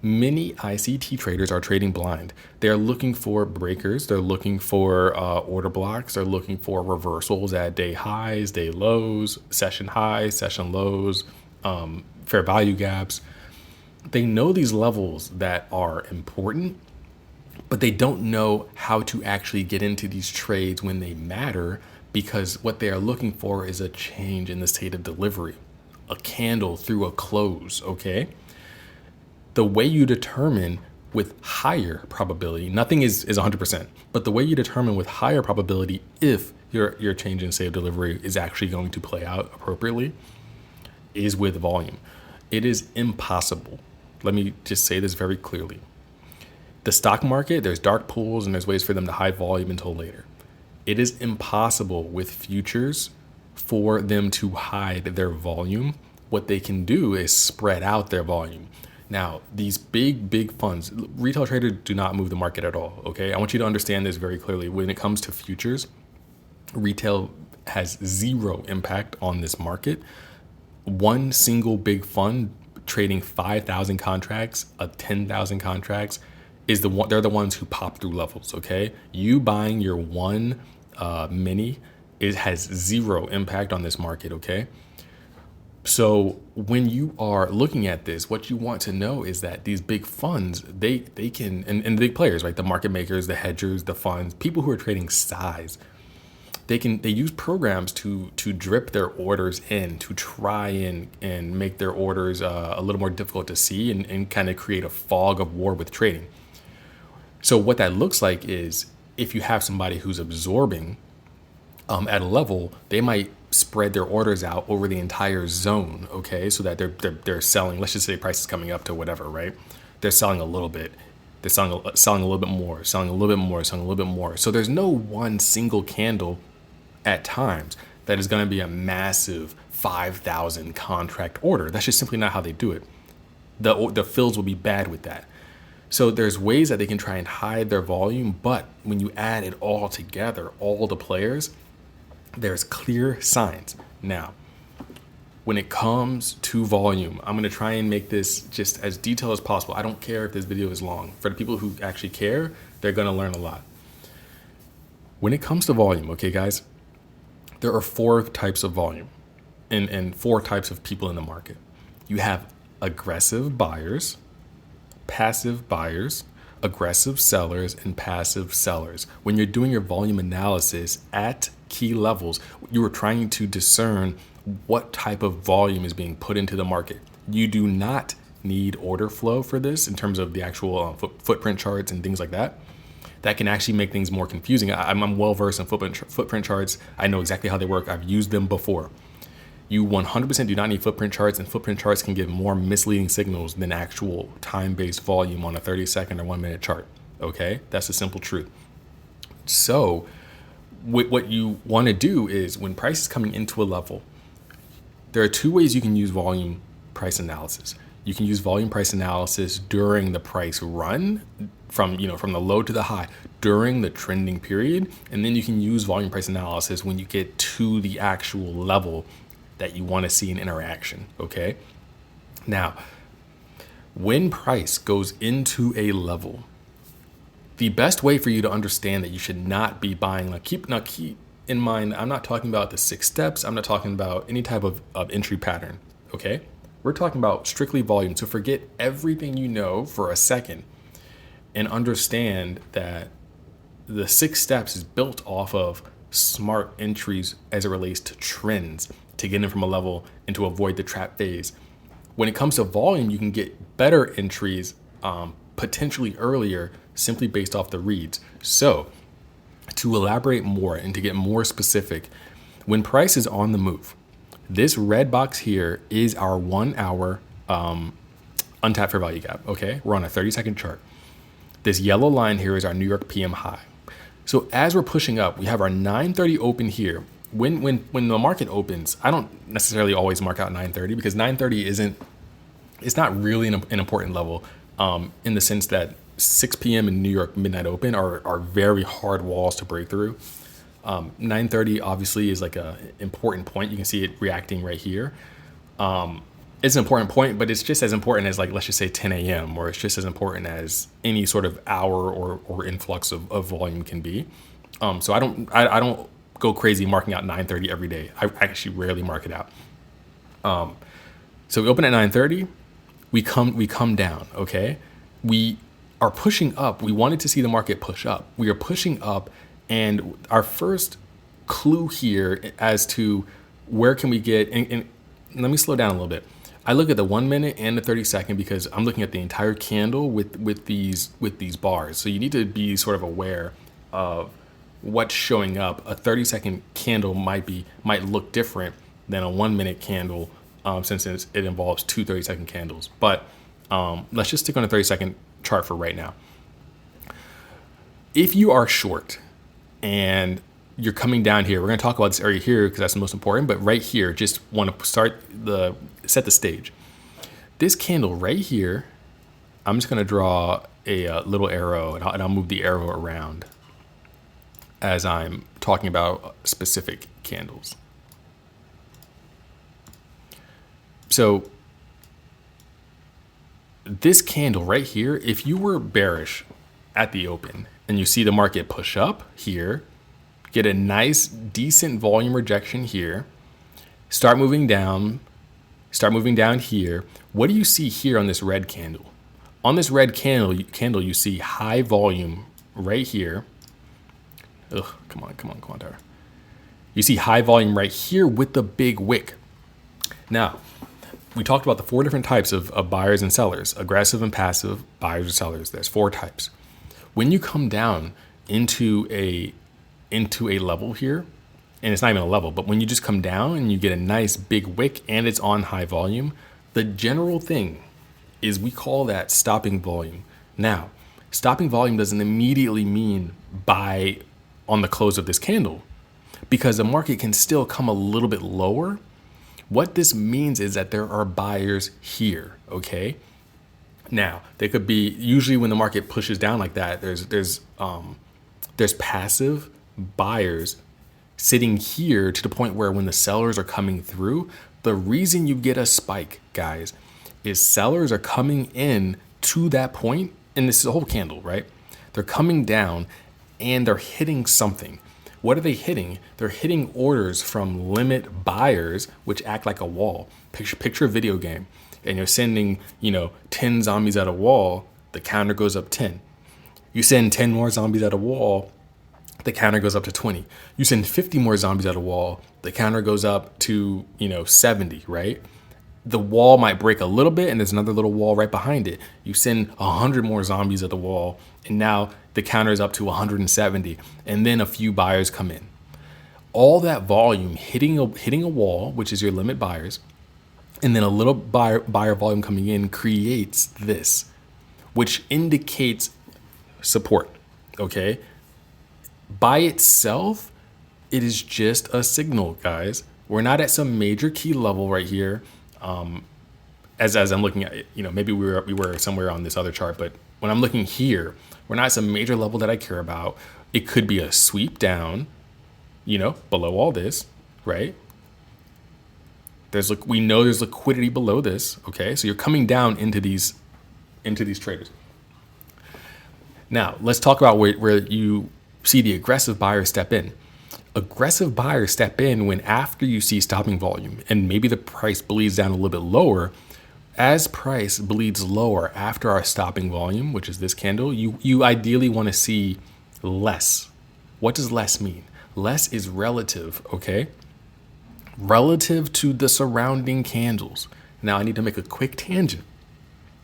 Many ICT traders are trading blind. They're looking for breakers. They're looking for order blocks. They're looking for reversals at day highs, day lows, session highs, session lows, fair value gaps. They know these levels that are important, but they don't know how to actually get into these trades when they matter, because what they are looking for is a change in the state of delivery, a candle through a close, okay? The way you determine with higher probability, nothing is 100%, but the way you determine with higher probability if your change in state of delivery is actually going to play out appropriately is with volume. It is impossible. Let me just say this very clearly. The stock market, there's dark pools and there's ways for them to hide volume until later. It is impossible with futures for them to hide their volume. What they can do is spread out their volume. Now, these big funds, retail traders do not move the market at all, okay? I want you to understand this very clearly. When it comes to futures, retail has zero impact on this market. One single big fund trading 5,000 contracts, 10,000 contracts, they're the ones who pop through levels, okay? You buying your one mini, it has zero impact on this market, okay? So when you are looking at this, what you want to know is that these big funds, they can, and the big players, right? The market makers, the hedgers, the funds, people who are trading size, they use programs to drip their orders in, to try and make their orders a little more difficult to see and kind of create a fog of war with trading. So what that looks like is if you have somebody who's absorbing at a level, they might spread their orders out over the entire zone, okay? So that they're selling, let's just say price is coming up to whatever, right? They're selling a little bit. They're selling a little bit more, selling a little bit more, selling a little bit more. So there's no one single candle at times that is going to be a massive 5,000 contract order. That's just simply not how they do it. The fills will be bad with that. So there's ways that they can try and hide their volume, but when you add it all together, all the players, there's clear signs. Now, when it comes to volume, I'm going to try and make this just as detailed as possible. I don't care if this video is long. For the people who actually care, they're going to learn a lot. When it comes to volume, okay, guys, there are 4 types of volume and 4 types of people in the market. You have aggressive buyers, passive buyers, aggressive sellers, and passive sellers. When you're doing your volume analysis at key levels, you are trying to discern what type of volume is being put into the market. You do not need order flow for this in terms of the actual footprint charts and things like that. That can actually make things more confusing. I'm well versed in footprint charts. I know exactly how they work. I've used them before. You 100% do not need footprint charts, and footprint charts can give more misleading signals than actual time-based volume on a 30-second or 1-minute chart. Okay, that's the simple truth. So what you want to do is when price is coming into a level, there are 2 ways you can use volume price analysis. You can use volume price analysis during the price run from the low to the high during the trending period. And then you can use volume price analysis when you get to the actual level that you want to see an interaction. Okay. Now, when price goes into a level, the best way for you to understand that you should not be buying, keep in mind, I'm not talking about the 6 steps. I'm not talking about any type of entry pattern. Okay. We're talking about strictly volume. So forget everything you know for a second and understand that the 6 steps is built off of smart entries as it relates to trends to get in from a level and to avoid the trap phase. When it comes to volume, you can get better entries potentially earlier simply based off the reads. So to elaborate more and to get more specific, when price is on the move, this red box here is our 1 hour untapped fair value gap. Okay, we're on a 30-second chart. This yellow line here is our New York PM high. So as we're pushing up, we have our 930 open here. When the market opens, I don't necessarily always mark out 930 because 930 it's not really an important level in the sense that 6 p.m. in New York midnight open are very hard walls to break through. 930 obviously is like a important point. You can see it reacting right here. It's an important point, but it's just as important as, like, let's just say 10 a.m. or it's just as important as any sort of hour or influx of volume can be. So I don't go crazy marking out 930 every day. I actually rarely mark it out. So we open at 930, we come down. Okay, we are pushing up. We wanted to see the market push up. We are pushing up, and our first clue here as to where can we get, and let me slow down a little bit. I look at the 1 minute and the 30-second because I'm looking at the entire candle with these bars. So you need to be sort of aware of what's showing up. A 30-second candle might look different than a 1 minute candle since it involves 2 30-second candles. But let's just stick on a 30-second chart for right now. If you are short and you're coming down here, we're going to talk about this area here because that's the most important, but right here, just want to set the stage. This candle right here, I'm just going to draw a little arrow, and I'll move the arrow around as I'm talking about specific candles. So this candle right here, if you were bearish at the open and you see the market push up here, get a nice decent volume rejection here, start moving down here, what do you see here on this red candle? On this red candle, you see high volume right here. Ugh, come on, Tyler. You see high volume right here with the big wick. Now, we talked about the 4 different types of buyers and sellers, aggressive and passive buyers and sellers. There's 4 types. When you come down into a level here, and it's not even a level, but when you just come down and you get a nice big wick and it's on high volume, the general thing is we call that stopping volume. Now, stopping volume doesn't immediately mean buy on the close of this candle, because the market can still come a little bit lower. What this means is that there are buyers here, okay? Now, they could be, usually when the market pushes down like that, there's passive buyers sitting here to the point where when the sellers are coming through, the reason you get a spike, guys, is sellers are coming in to that point, and this is a whole candle, right? They're coming down and they're hitting something. What are they hitting? They're hitting orders from limit buyers, which act like a wall. Picture a video game, and you're sending, 10 zombies at a wall, the counter goes up 10. You send 10 more zombies at a wall, the counter goes up to 20. You send 50 more zombies at a wall, the counter goes up to, 70, right? The wall might break a little bit and there's another little wall right behind it. You send 100 more zombies at the wall and now the counter is up to 170, and then a few buyers come in. All that volume hitting a wall, which is your limit buyers, and then a little buyer volume coming in creates this, which indicates support, okay? By itself, it is just a signal, guys. We're not at some major key level right here. As I'm looking at it, maybe we were somewhere on this other chart, but when I'm looking here, we're not at some major level that I care about. It could be a sweep down, below all this, right? We know there's liquidity below this, okay? So you're coming down into these traders. Now, let's talk about where you see the aggressive buyers step in. Aggressive buyers step in when after you see stopping volume and maybe the price bleeds down a little bit lower. As price bleeds lower after our stopping volume, which is this candle, you ideally want to see less. What does less mean? Less is relative, okay? Relative to the surrounding candles. Now I need to make a quick tangent.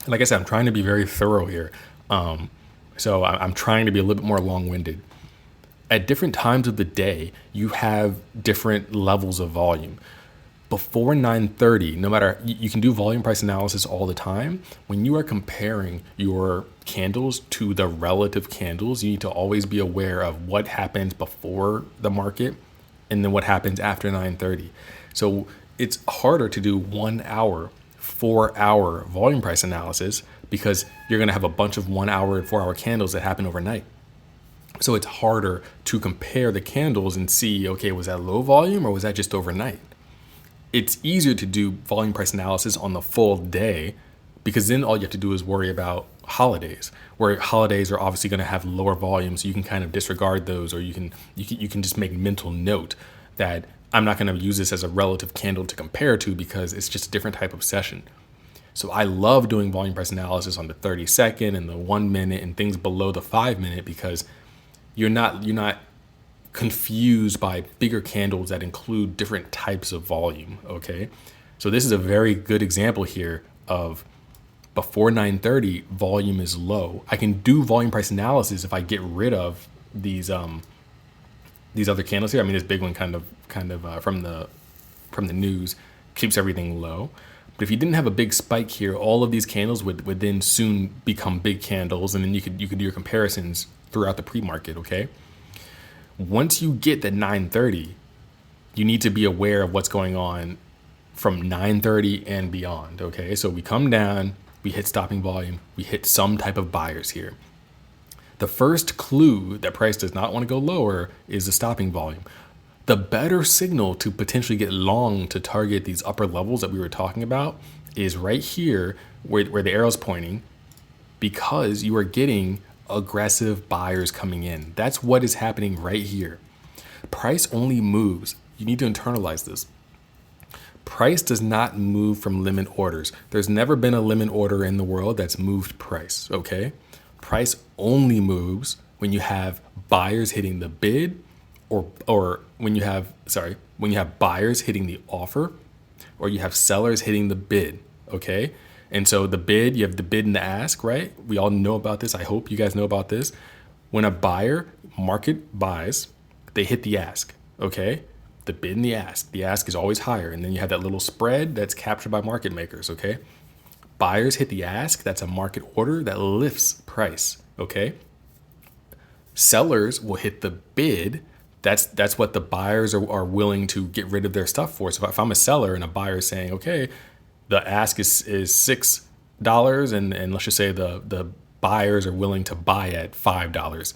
Like I said, I'm trying to be very thorough here. So I'm trying to be a little bit more long-winded. At different times of the day, you have different levels of volume. Before 9:30, no matter, you can do volume price analysis all the time. When you are comparing your candles to the relative candles, you need to always be aware of what happens before the market and then what happens after 9:30. So it's harder to do 1 hour, 4 hour volume price analysis because you're going to have a bunch of 1 hour and 4 hour candles that happen overnight. So it's harder to compare the candles and see, okay, was that low volume or was that just overnight? It's easier to do volume price analysis on the full day because then all you have to do is worry about holidays, where holidays are obviously going to have lower volume, so you can kind of disregard those, or you can just make mental note that I'm not going to use this as a relative candle to compare to because it's just a different type of session. So I love doing volume price analysis on the 30-second and the 1 minute and things below the 5 minute because you're not confused by bigger candles that include different types of volume, okay? So this is a very good example here of before 9:30, volume is low. I can do volume price analysis if I get rid of these other candles here. I mean, this big one kind of from the news keeps everything low. But if you didn't have a big spike here, all of these candles would then soon become big candles, and then you could do your comparisons throughout the pre-market, okay? Once you get the 930, you need to be aware of what's going on from 930 and beyond, okay? So we come down, we hit stopping volume, we hit some type of buyers here. The first clue that price does not want to go lower is the stopping volume. The better signal to potentially get long to target these upper levels that we were talking about is right here where the arrow's pointing, because you are getting aggressive buyers coming in. That's what is happening right here. Price only moves. You need to internalize this. Price does not move from limit orders. There's never been a limit order in the world that's moved price, okay? Price only moves when you have buyers hitting the bid, or when you have buyers hitting the offer, or you have sellers hitting the bid, okay? And so the bid, you have the bid and the ask, right? We all know about this. I hope you guys know about this. When a buyer market buys, they hit the ask, okay? The bid and the ask. The ask is always higher. And then you have that little spread that's captured by market makers, okay? Buyers hit the ask. That's a market order that lifts price, okay? Sellers will hit the bid. That's what the buyers are willing to get rid of their stuff for. So if I'm a seller and a buyer is saying, okay, the ask is $6, and let's just say the buyers are willing to buy at $5.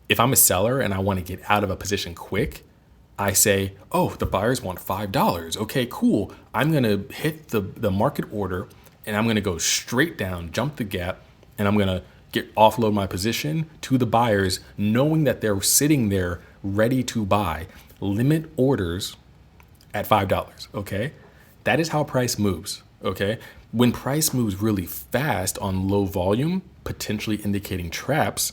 If I'm a seller and I want to get out of a position quick, I say, oh, the buyers want $5. Okay, cool. I'm going to hit the market order, and I'm going to go straight down, jump the gap, and I'm going to offload my position to the buyers, knowing that they're sitting there ready to buy. Limit orders at $5, okay? That is how price moves, okay? When price moves really fast on low volume, potentially indicating traps,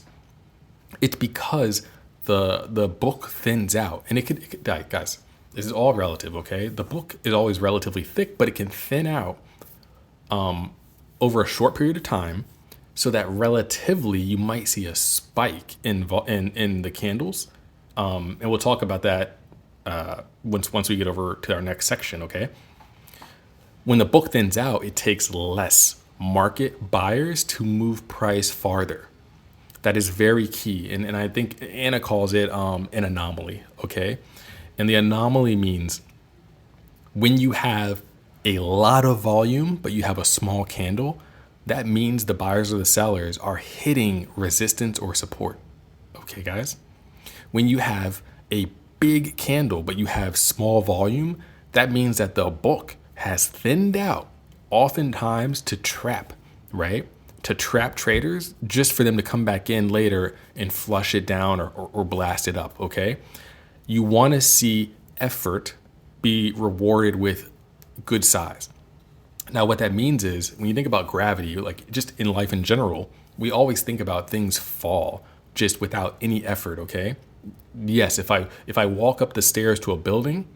it's because the book thins out. And it could guys, this is all relative, okay? The book is always relatively thick, but it can thin out over a short period of time, so that relatively you might see a spike in the candles. And we'll talk about that once we get over to our next section, okay? When the book thins out, it takes less market buyers to move price farther. That is very key. And I think Anna calls it an anomaly, okay? And the anomaly means when you have a lot of volume, but you have a small candle, that means the buyers or the sellers are hitting resistance or support. Okay, guys? When you have a big candle, but you have small volume, that means that the book has thinned out, oftentimes to trap, right? To trap traders, just for them to come back in later and flush it down or blast it up, okay? You want to see effort be rewarded with good size. Now, what that means is when you think about gravity, like just in life in general, we always think about things fall just without any effort, okay? Yes, if I walk up the stairs to a building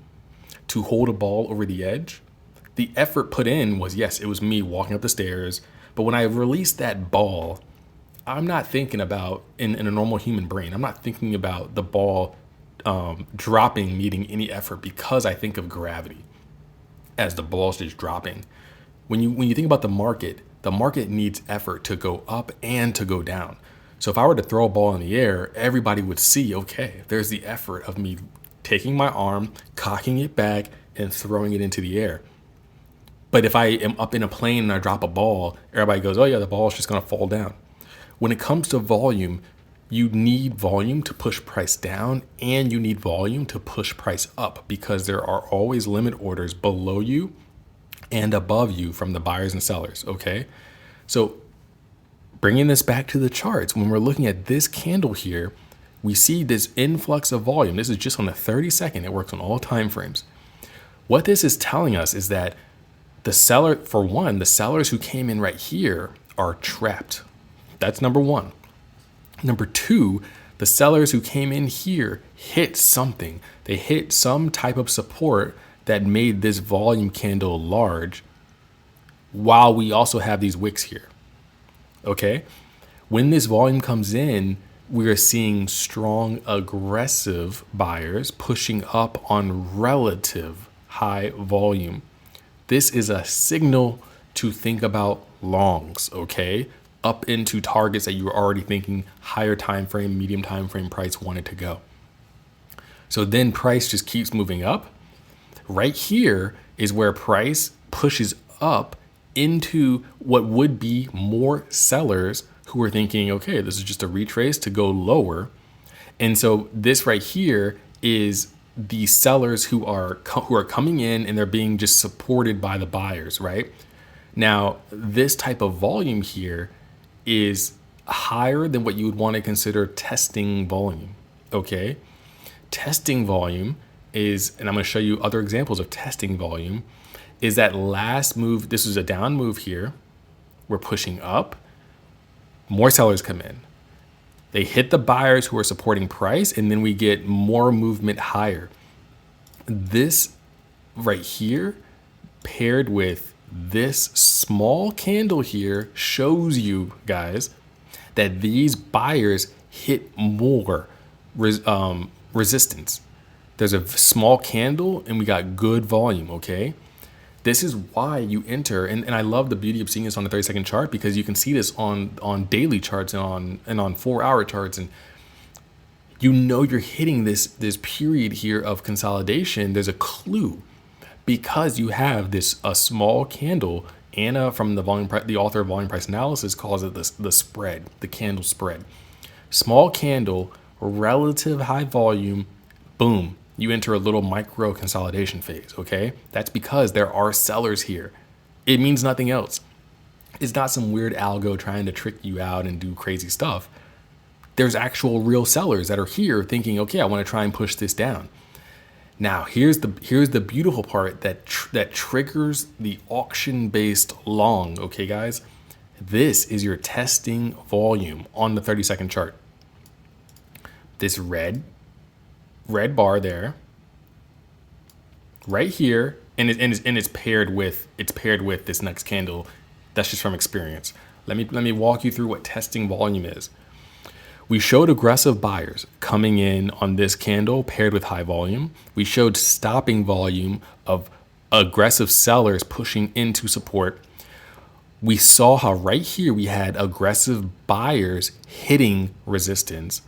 to hold a ball over the edge, the effort put in was, yes, it was me walking up the stairs. But when I release that ball, I'm not thinking about, in a normal human brain, I'm not thinking about the ball dropping, needing any effort, because I think of gravity as the ball's just dropping. When you think about the market needs effort to go up and to go down. So if I were to throw a ball in the air, everybody would see, okay, there's the effort of me taking my arm, cocking it back, and throwing it into the air. But if I am up in a plane and I drop a ball, everybody goes, oh yeah, the ball's just going to fall down. When it comes to volume, you need volume to push price down, and you need volume to push price up, because there are always limit orders below you and above you from the buyers and sellers, okay? So bringing this back to the charts, when we're looking at this candle here, we see this influx of volume. This is just on the 30-second. It works on all time frames. What this is telling us is that the sellers who came in right here are trapped. That's number one. Number two, the sellers who came in here hit something. They hit some type of support that made this volume candle large, while we also have these wicks here. Okay? When this volume comes in, we are seeing strong, aggressive buyers pushing up on relative high volume. This is a signal to think about longs, okay? Up into targets that you were already thinking higher time frame, medium time frame price wanted to go. So then price just keeps moving up. Right here is where price pushes up into what would be more sellers who are thinking, okay, this is just a retrace to go lower. And so this right here is the sellers who are coming in and they're being just supported by the buyers, right? Now, this type of volume here is higher than what you would want to consider testing volume, okay? Testing volume is, and I'm going to show you other examples of testing volume, is that last move. This is a down move here. We're pushing up. More sellers come in. They hit the buyers who are supporting price, and then we get more movement higher. This right here, paired with this small candle here, shows you guys that these buyers hit more resistance. There's a small candle and we got good volume, okay? This is why you enter, and I love the beauty of seeing this on the 30-second chart, because you can see this on daily charts and on 4-hour charts, and you know you're hitting this period here of consolidation. There's a clue because you have a small candle. Anna from the author of Volume Price Analysis calls it the spread, the candle spread. Small candle, relative high volume, boom. You enter a little micro consolidation phase, okay? That's because there are sellers here. It means nothing else. It's not some weird algo trying to trick you out and do crazy stuff. There's actual real sellers that are here thinking, okay, I want to try and push this down. Now, here's the beautiful part that triggers the auction-based long, okay, guys? This is your testing volume on the 30-second chart. This red bar there, right here, and it's paired with this next candle. That's just from experience. Let me walk you through what testing volume is. We showed aggressive buyers coming in on this candle paired with high volume. We showed stopping volume of aggressive sellers pushing into support. We saw how right here we had aggressive buyers hitting resistance.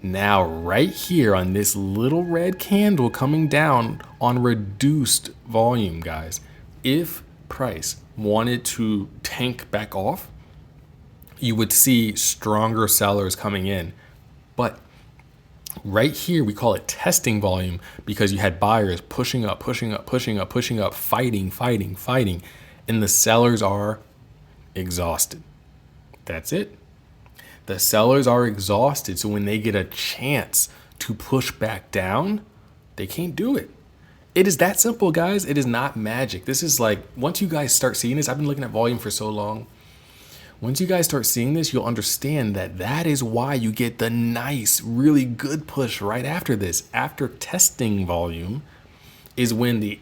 Now, right here on this little red candle coming down on reduced volume, guys, if price wanted to tank back off, you would see stronger sellers coming in. But right here, we call it testing volume because you had buyers pushing up, fighting, and the sellers are exhausted. That's it. The sellers are exhausted, so when they get a chance to push back down, they can't do it. It is that simple, guys. It is not magic. This is like, once you guys start seeing this, I've been looking at volume for so long. Once you guys start seeing this, you'll understand that is why you get the nice, really good push right after this. After testing volume is when the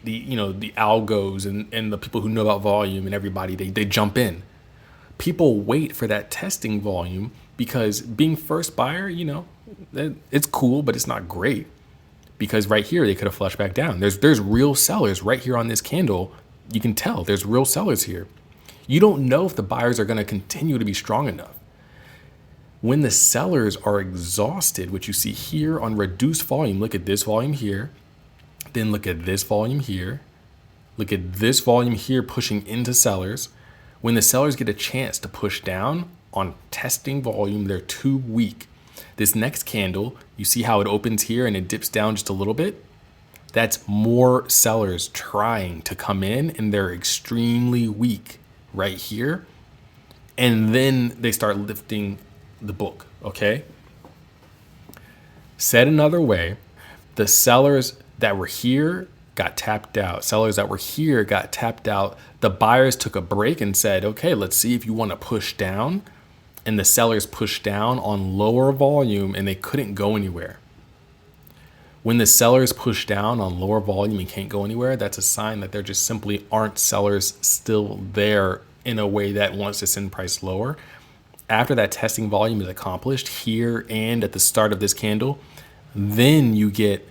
algos and the people who know about volume and everybody, they jump in. People wait for that testing volume because being first buyer, it's cool, but it's not great. Because right here, they could have flushed back down. There's real sellers right here on this candle. You can tell there's real sellers here. You don't know if the buyers are going to continue to be strong enough. When the sellers are exhausted, which you see here on reduced volume, look at this volume here, then look at this volume here, look at this volume here pushing into sellers. When the sellers get a chance to push down on testing volume, they're too weak. This next candle, you see how it opens here and it dips down just a little bit? That's more sellers trying to come in and they're extremely weak right here. And then they start lifting the book, okay? Said another way, the sellers that were here got tapped out. Sellers that were here got tapped out. The buyers took a break and said, okay, let's see if you want to push down. And the sellers pushed down on lower volume and they couldn't go anywhere. When the sellers push down on lower volume and can't go anywhere, that's a sign that there just simply aren't sellers still there in a way that wants to send price lower. After that testing volume is accomplished here and at the start of this candle, then you get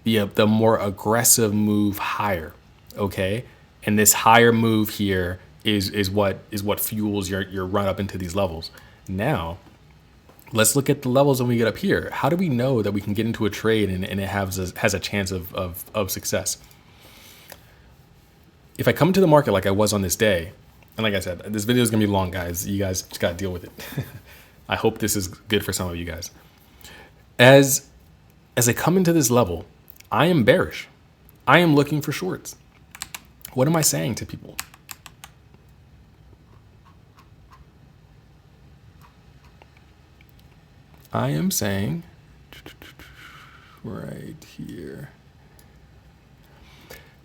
the more aggressive move higher, okay? And this higher move here is what fuels your run up into these levels. Now, let's look at the levels when we get up here. How do we know that we can get into a trade and it has a chance of success? If I come to the market like I was on this day, and like I said, this video is going to be long, guys. You guys just got to deal with it. I hope this is good for some of you guys. As I come into this level, I am bearish. I am looking for shorts. What am I saying to people? I am saying right here,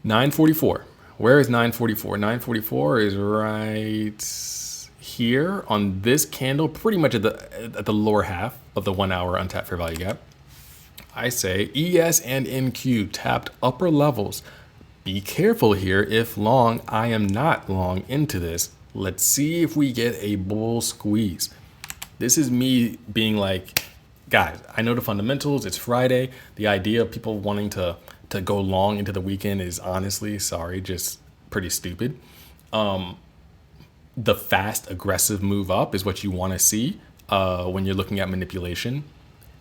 944. Where is 944? 944 is right here on this candle, pretty much at the lower half of the 1 hour untapped fair value gap. I say ES and NQ tapped upper levels. Be careful here if long. I am not long into this. Let's see if we get a bull squeeze. This is me being like, guys, I know the fundamentals. It's Friday. The idea of people wanting to go long into the weekend is honestly, sorry, just pretty stupid. The fast, aggressive move up is what you want to see when you're looking at manipulation.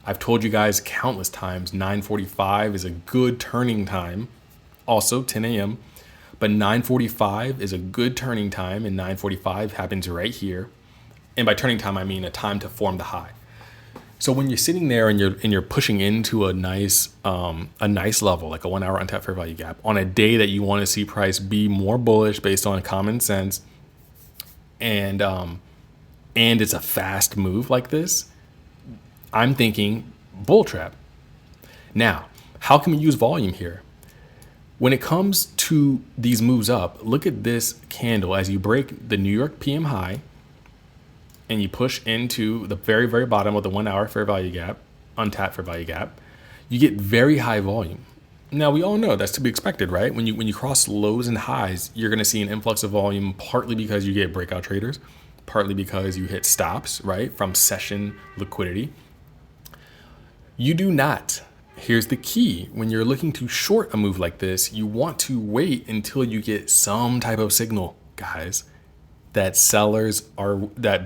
I've told you guys countless times, 9:45 is a good turning time. Also 10 a.m. But 9:45 is a good turning time, and 9:45 happens right here. And by turning time, I mean a time to form the high. So when you're sitting there and you're pushing into a nice level, like a 1 hour untapped fair value gap, on a day that you want to see price be more bullish based on common sense, and it's a fast move like this, I'm thinking bull trap. Now, how can we use volume here? When it comes to these moves up, look at this candle as you break the New York PM high and you push into the very, very bottom of the 1 hour fair value gap, untapped fair value gap, you get very high volume. Now, we all know that's to be expected, right? When you cross lows and highs, you're going to see an influx of volume, partly because you get breakout traders, partly because you hit stops, right, from session liquidity. You do not. Here's the key. When you're looking to short a move like this, you want to wait until you get some type of signal, guys, that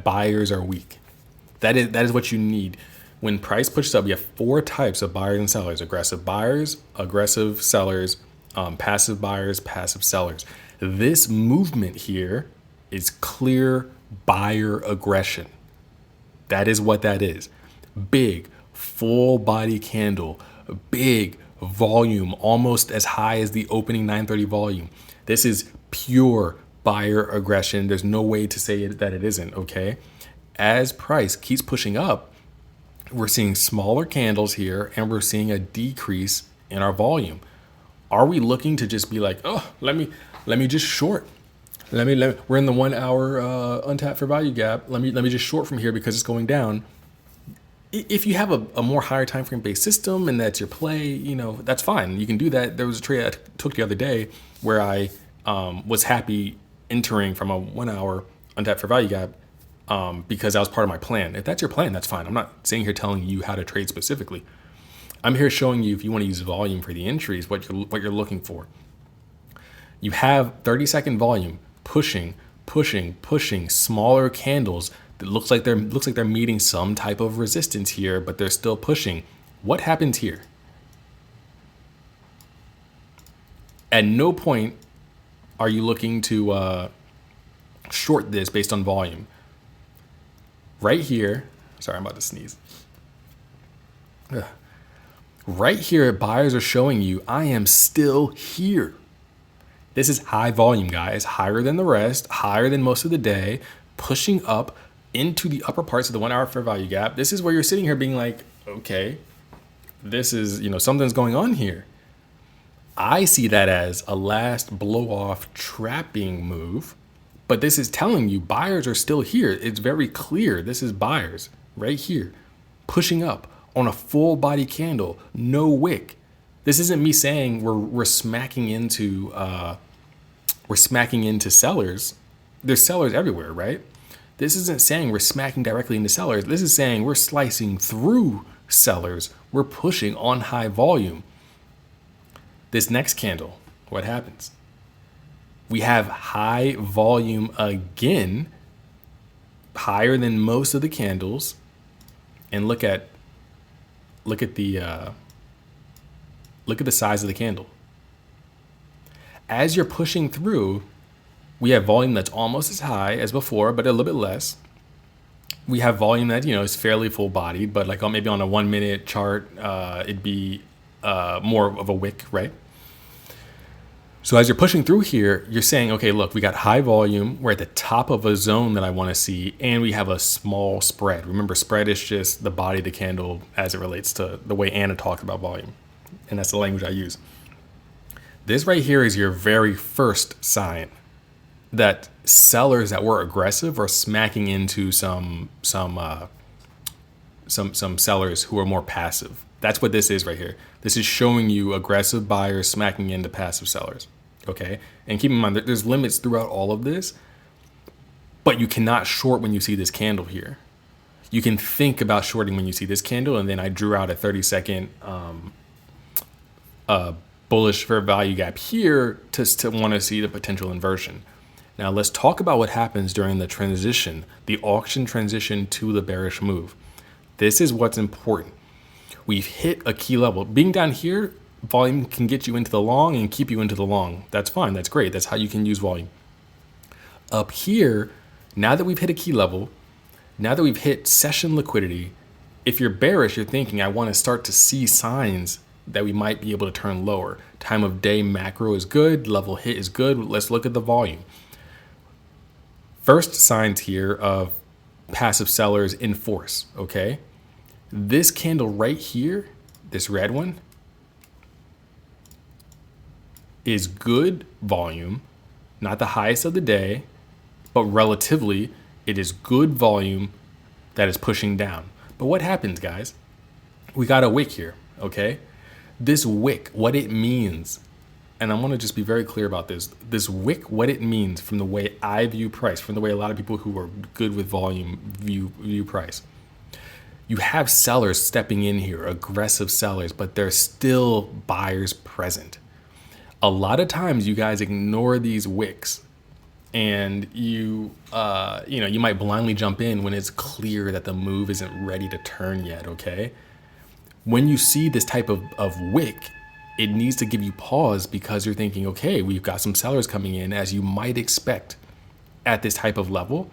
buyers are weak. That is what you need. When price pushes up, you have four types of buyers and sellers: aggressive buyers, aggressive sellers, passive buyers, passive sellers. This movement here is clear buyer aggression. That is what that is. Big, full body candle, big volume, almost as high as the opening 930 volume. This is pure buyer aggression. There's no way to say that it isn't, okay? As price keeps pushing up, we're seeing smaller candles here and we're seeing a decrease in our volume. Are we looking to just be like, oh, let me just short? We're in the 1 hour untapped for value gap. Let me just short from here because it's going down. If you have a more higher time frame based system and that's your play, that's fine. You can do that. There was a trade I took the other day where I was happy entering from a 1 hour untapped for value gap because that was part of my plan. If that's your plan, that's fine. I'm not sitting here telling you how to trade specifically. I'm here showing you if you want to use volume for the entries, what you're looking for. You have 30-second volume pushing smaller candles. It looks like they're meeting some type of resistance here, but they're still pushing. What happens here? At no point are you looking to short this based on volume. Right here, sorry, I'm about to sneeze. Ugh. Right here, buyers are showing you, I am still here. This is high volume, guys, higher than the rest, higher than most of the day, pushing up into the upper parts of the 1 hour fair value gap. This is where you're sitting here being like, okay, this is, something's going on here. I see that as a last blow off trapping move, but this is telling you buyers are still here. It's very clear. This is buyers right here pushing up on a full body candle, no wick. This isn't me saying we're smacking into sellers. There's sellers everywhere, right? This isn't saying we're smacking directly into sellers. This is saying we're slicing through sellers. We're pushing on high volume. This next candle, what happens? We have high volume again, higher than most of the candles. And look at the size of the candle. As you're pushing through, we have volume that's almost as high as before, but a little bit less. We have volume that, is fairly full bodied, but like maybe on a 1 minute chart, it'd be more of a wick, right? So as you're pushing through here, you're saying, okay, look, we got high volume. We're at the top of a zone that I want to see, and we have a small spread. Remember, spread is just the body of the candle as it relates to the way Anna talked about volume. And that's the language I use. This right here is your very first sign that sellers that were aggressive are smacking into some sellers who are more passive. That's what this is right here. This is showing you aggressive buyers smacking into passive sellers. Okay, and keep in mind that there's limits throughout all of this, but you cannot short when you see this candle here. You can think about shorting when you see this candle, and then I drew out a 30-second bullish fair value gap here to want to see the potential inversion. Now let's talk about what happens during the transition, the auction transition to the bearish move. This is what's important. We've hit a key level. Being down here, volume can get you into the long and keep you into the long. That's fine. That's great. That's how you can use volume. Up here, now that we've hit a key level, now that we've hit session liquidity, if you're bearish, you're thinking, I want to start to see signs that we might be able to turn lower. Time of day macro is good. Level hit is good. Let's look at the volume. First signs here of passive sellers in force, okay? This candle right here, this red one, is good volume, not the highest of the day, but relatively, it is good volume that is pushing down. But what happens, guys? We got a wick here, okay? This wick, what it means, and I want to just be very clear about this. This wick, what it means from the way I view price, from the way a lot of people who are good with volume view price. You have sellers stepping in here, aggressive sellers, but there's still buyers present. A lot of times you guys ignore these wicks, and you might blindly jump in when it's clear that the move isn't ready to turn yet, okay? When you see this type of wick, it needs to give you pause because you're thinking, okay, we've got some sellers coming in as you might expect at this type of level.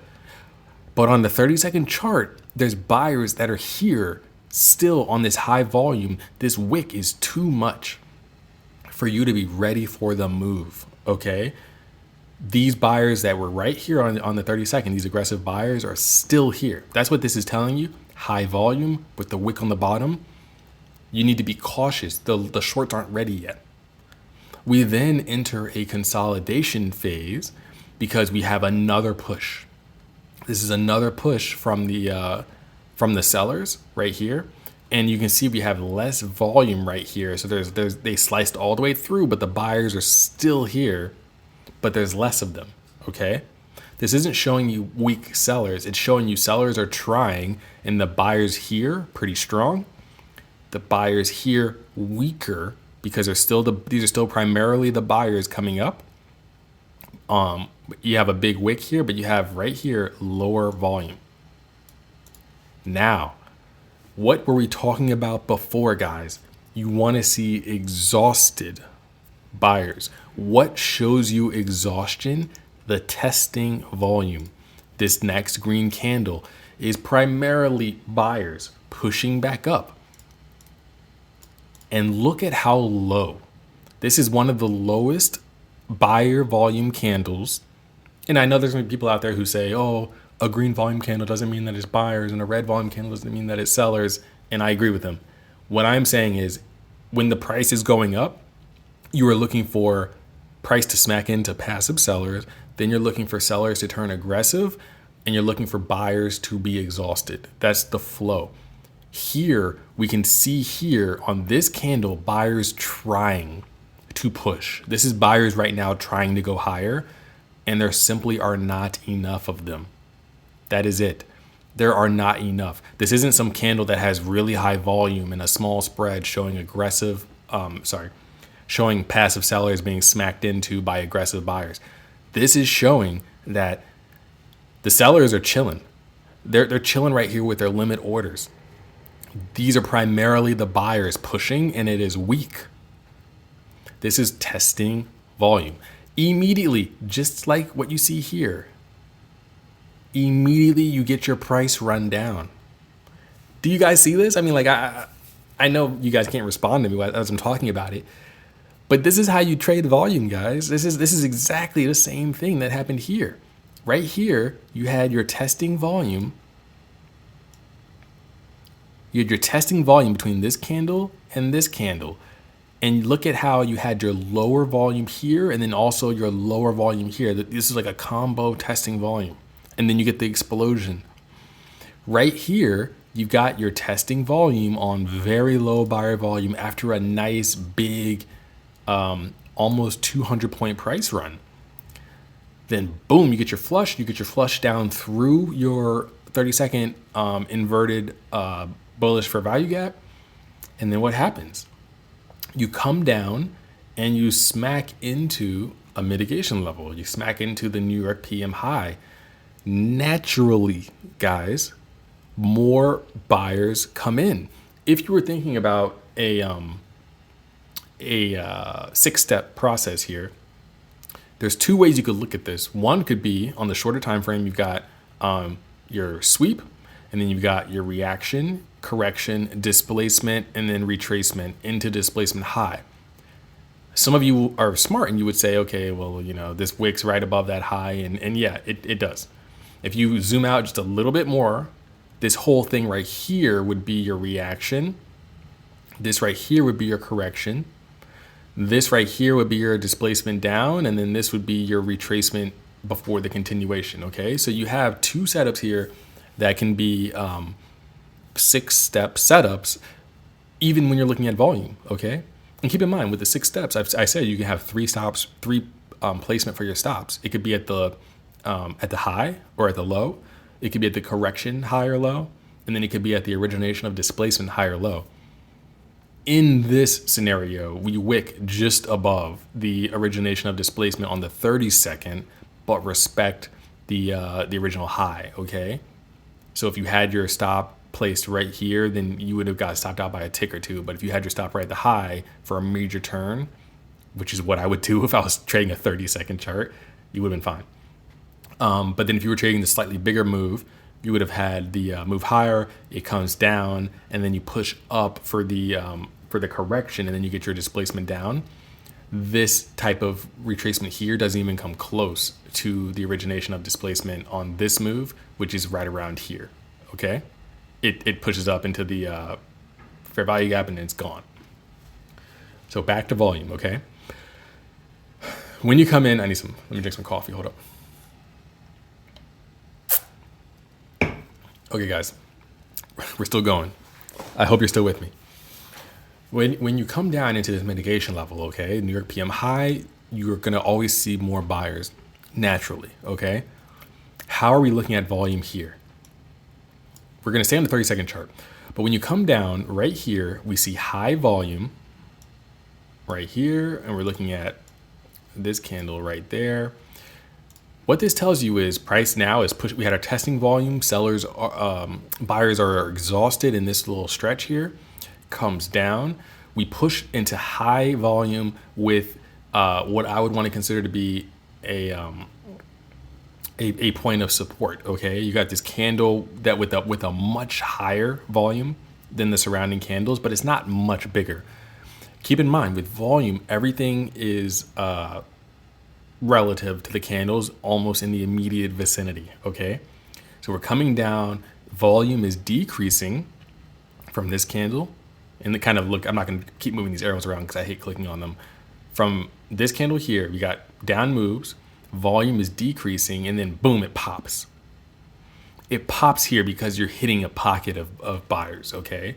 But on the 30-second chart, there's buyers that are here still on this high volume. This wick is too much for you to be ready for the move, okay? These buyers that were right here on the 30-second, these aggressive buyers are still here. That's what this is telling you. High volume with the wick on the bottom. You need to be cautious. The shorts aren't ready yet. We then enter a consolidation phase because we have another push. This is another push from the sellers right here. And you can see we have less volume right here. So they sliced all the way through, but the buyers are still here, but there's less of them, okay? This isn't showing you weak sellers. It's showing you sellers are trying, and the buyers here pretty strong. The buyers here weaker because these are still primarily the buyers coming up. You have a big wick here, but you have right here lower volume. Now, what were we talking about before, guys? You want to see exhausted buyers. What shows you exhaustion? The testing volume. This next green candle is primarily buyers pushing back up. And look at how low. This is one of the lowest buyer volume candles. And I know there's going to be people out there who say, oh, a green volume candle doesn't mean that it's buyers, and a red volume candle doesn't mean that it's sellers. And I agree with them. What I'm saying is when the price is going up, you are looking for price to smack into passive sellers. Then you're looking for sellers to turn aggressive, and you're looking for buyers to be exhausted. That's the flow. Here, we can see here on this candle, buyers trying to push. This is buyers right now trying to go higher, and there simply are not enough of them. That is it. There are not enough. This isn't some candle that has really high volume and a small spread showing showing passive sellers being smacked into by aggressive buyers. This is showing that the sellers are chilling. They're chilling right here with their limit orders. These are primarily the buyers pushing, and it is weak. This is testing volume. Immediately, just like what you see here, immediately you get your price run down. Do you guys see this? I mean, like, I know you guys can't respond to me as I'm talking about it, but this is how you trade volume, guys. This is exactly the same thing that happened here. Right here, you had your testing volume. You had your testing volume between this candle and this candle. And look at how you had your lower volume here and then also your lower volume here. This is like a combo testing volume. And then you get the explosion. Right here, you've got your testing volume on very low buyer volume after a nice big, almost 200-point price run. Then boom, you get your flush. You get your flush down through your 30-second inverted bullish for value gap. And then what happens? You come down and you smack into a mitigation level. You smack into the New York PM high. Naturally, guys, more buyers come in. If you were thinking about a 6-step process here, there's two ways you could look at this. One could be on the shorter time frame. You've got your sweep, and then you've got your reaction, correction, displacement, and then retracement into displacement high. Some of you are smart and you would say, okay, well, this wick's right above that high, and yeah, it does. If you zoom out just a little bit more, this whole thing right here would be your reaction. This right here would be your correction. This right here would be your displacement down, and then this would be your retracement before the continuation, okay? So you have two setups here that can be 6-step setups, even when you're looking at volume, okay? And keep in mind, with the 6 steps, I said you can have 3 stops, 3 placement for your stops. It could be at the high or at the low. It could be at the correction high or low, and then it could be at the origination of displacement high or low. In this scenario, we wick just above the origination of displacement on the 30-second, but respect the original high, okay? So if you had your stop placed right here, then you would have got stopped out by a tick or two. But if you had your stop right at the high for a major turn, which is what I would do if I was trading a 30-second chart, you would have been fine. But then if you were trading the slightly bigger move, you would have had the move higher, it comes down, and then you push up for the correction, and then you get your displacement down. This type of retracement here doesn't even come close to the origination of displacement on this move, which is right around here, okay? It pushes up into the fair value gap, and then it's gone. So back to volume, okay? When you come in, let me drink some coffee, hold up. Okay, guys, we're still going. I hope you're still with me. When you come down into this mitigation level, okay, New York PM high, you're going to always see more buyers naturally, okay? How are we looking at volume here? We're going to stay on the 30-second chart. But when you come down right here, we see high volume right here, and we're looking at this candle right there. What this tells you is price now is pushed. We had our testing volume. Buyers are exhausted in this little stretch here. Comes down. We push into high volume with what I would want to consider to be a point of support. Okay, you got this candle that with a much higher volume than the surrounding candles, but it's not much bigger. Keep in mind, with volume, everything is relative to the candles, almost in the immediate vicinity. Okay, so we're coming down. Volume is decreasing from this candle. And the kind of look, I'm not going to keep moving these arrows around because I hate clicking on them. From this candle here, we got down moves, volume is decreasing, and then boom, it pops. It pops here because you're hitting a pocket of buyers, okay?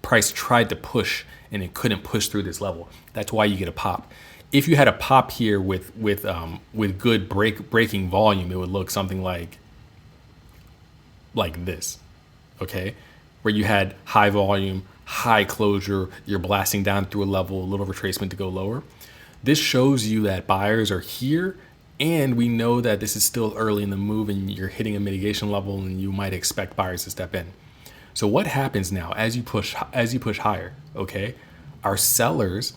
Price tried to push, and it couldn't push through this level. That's why you get a pop. If you had a pop here with good breaking volume, it would look something like this, okay? Where you had high volume, high closure, you're blasting down through a level, a little retracement to go lower. This shows you that buyers are here And we know that this is still early in the move and you're hitting a mitigation level and you might expect buyers to step in. So what happens now as you push higher, okay? Our sellers,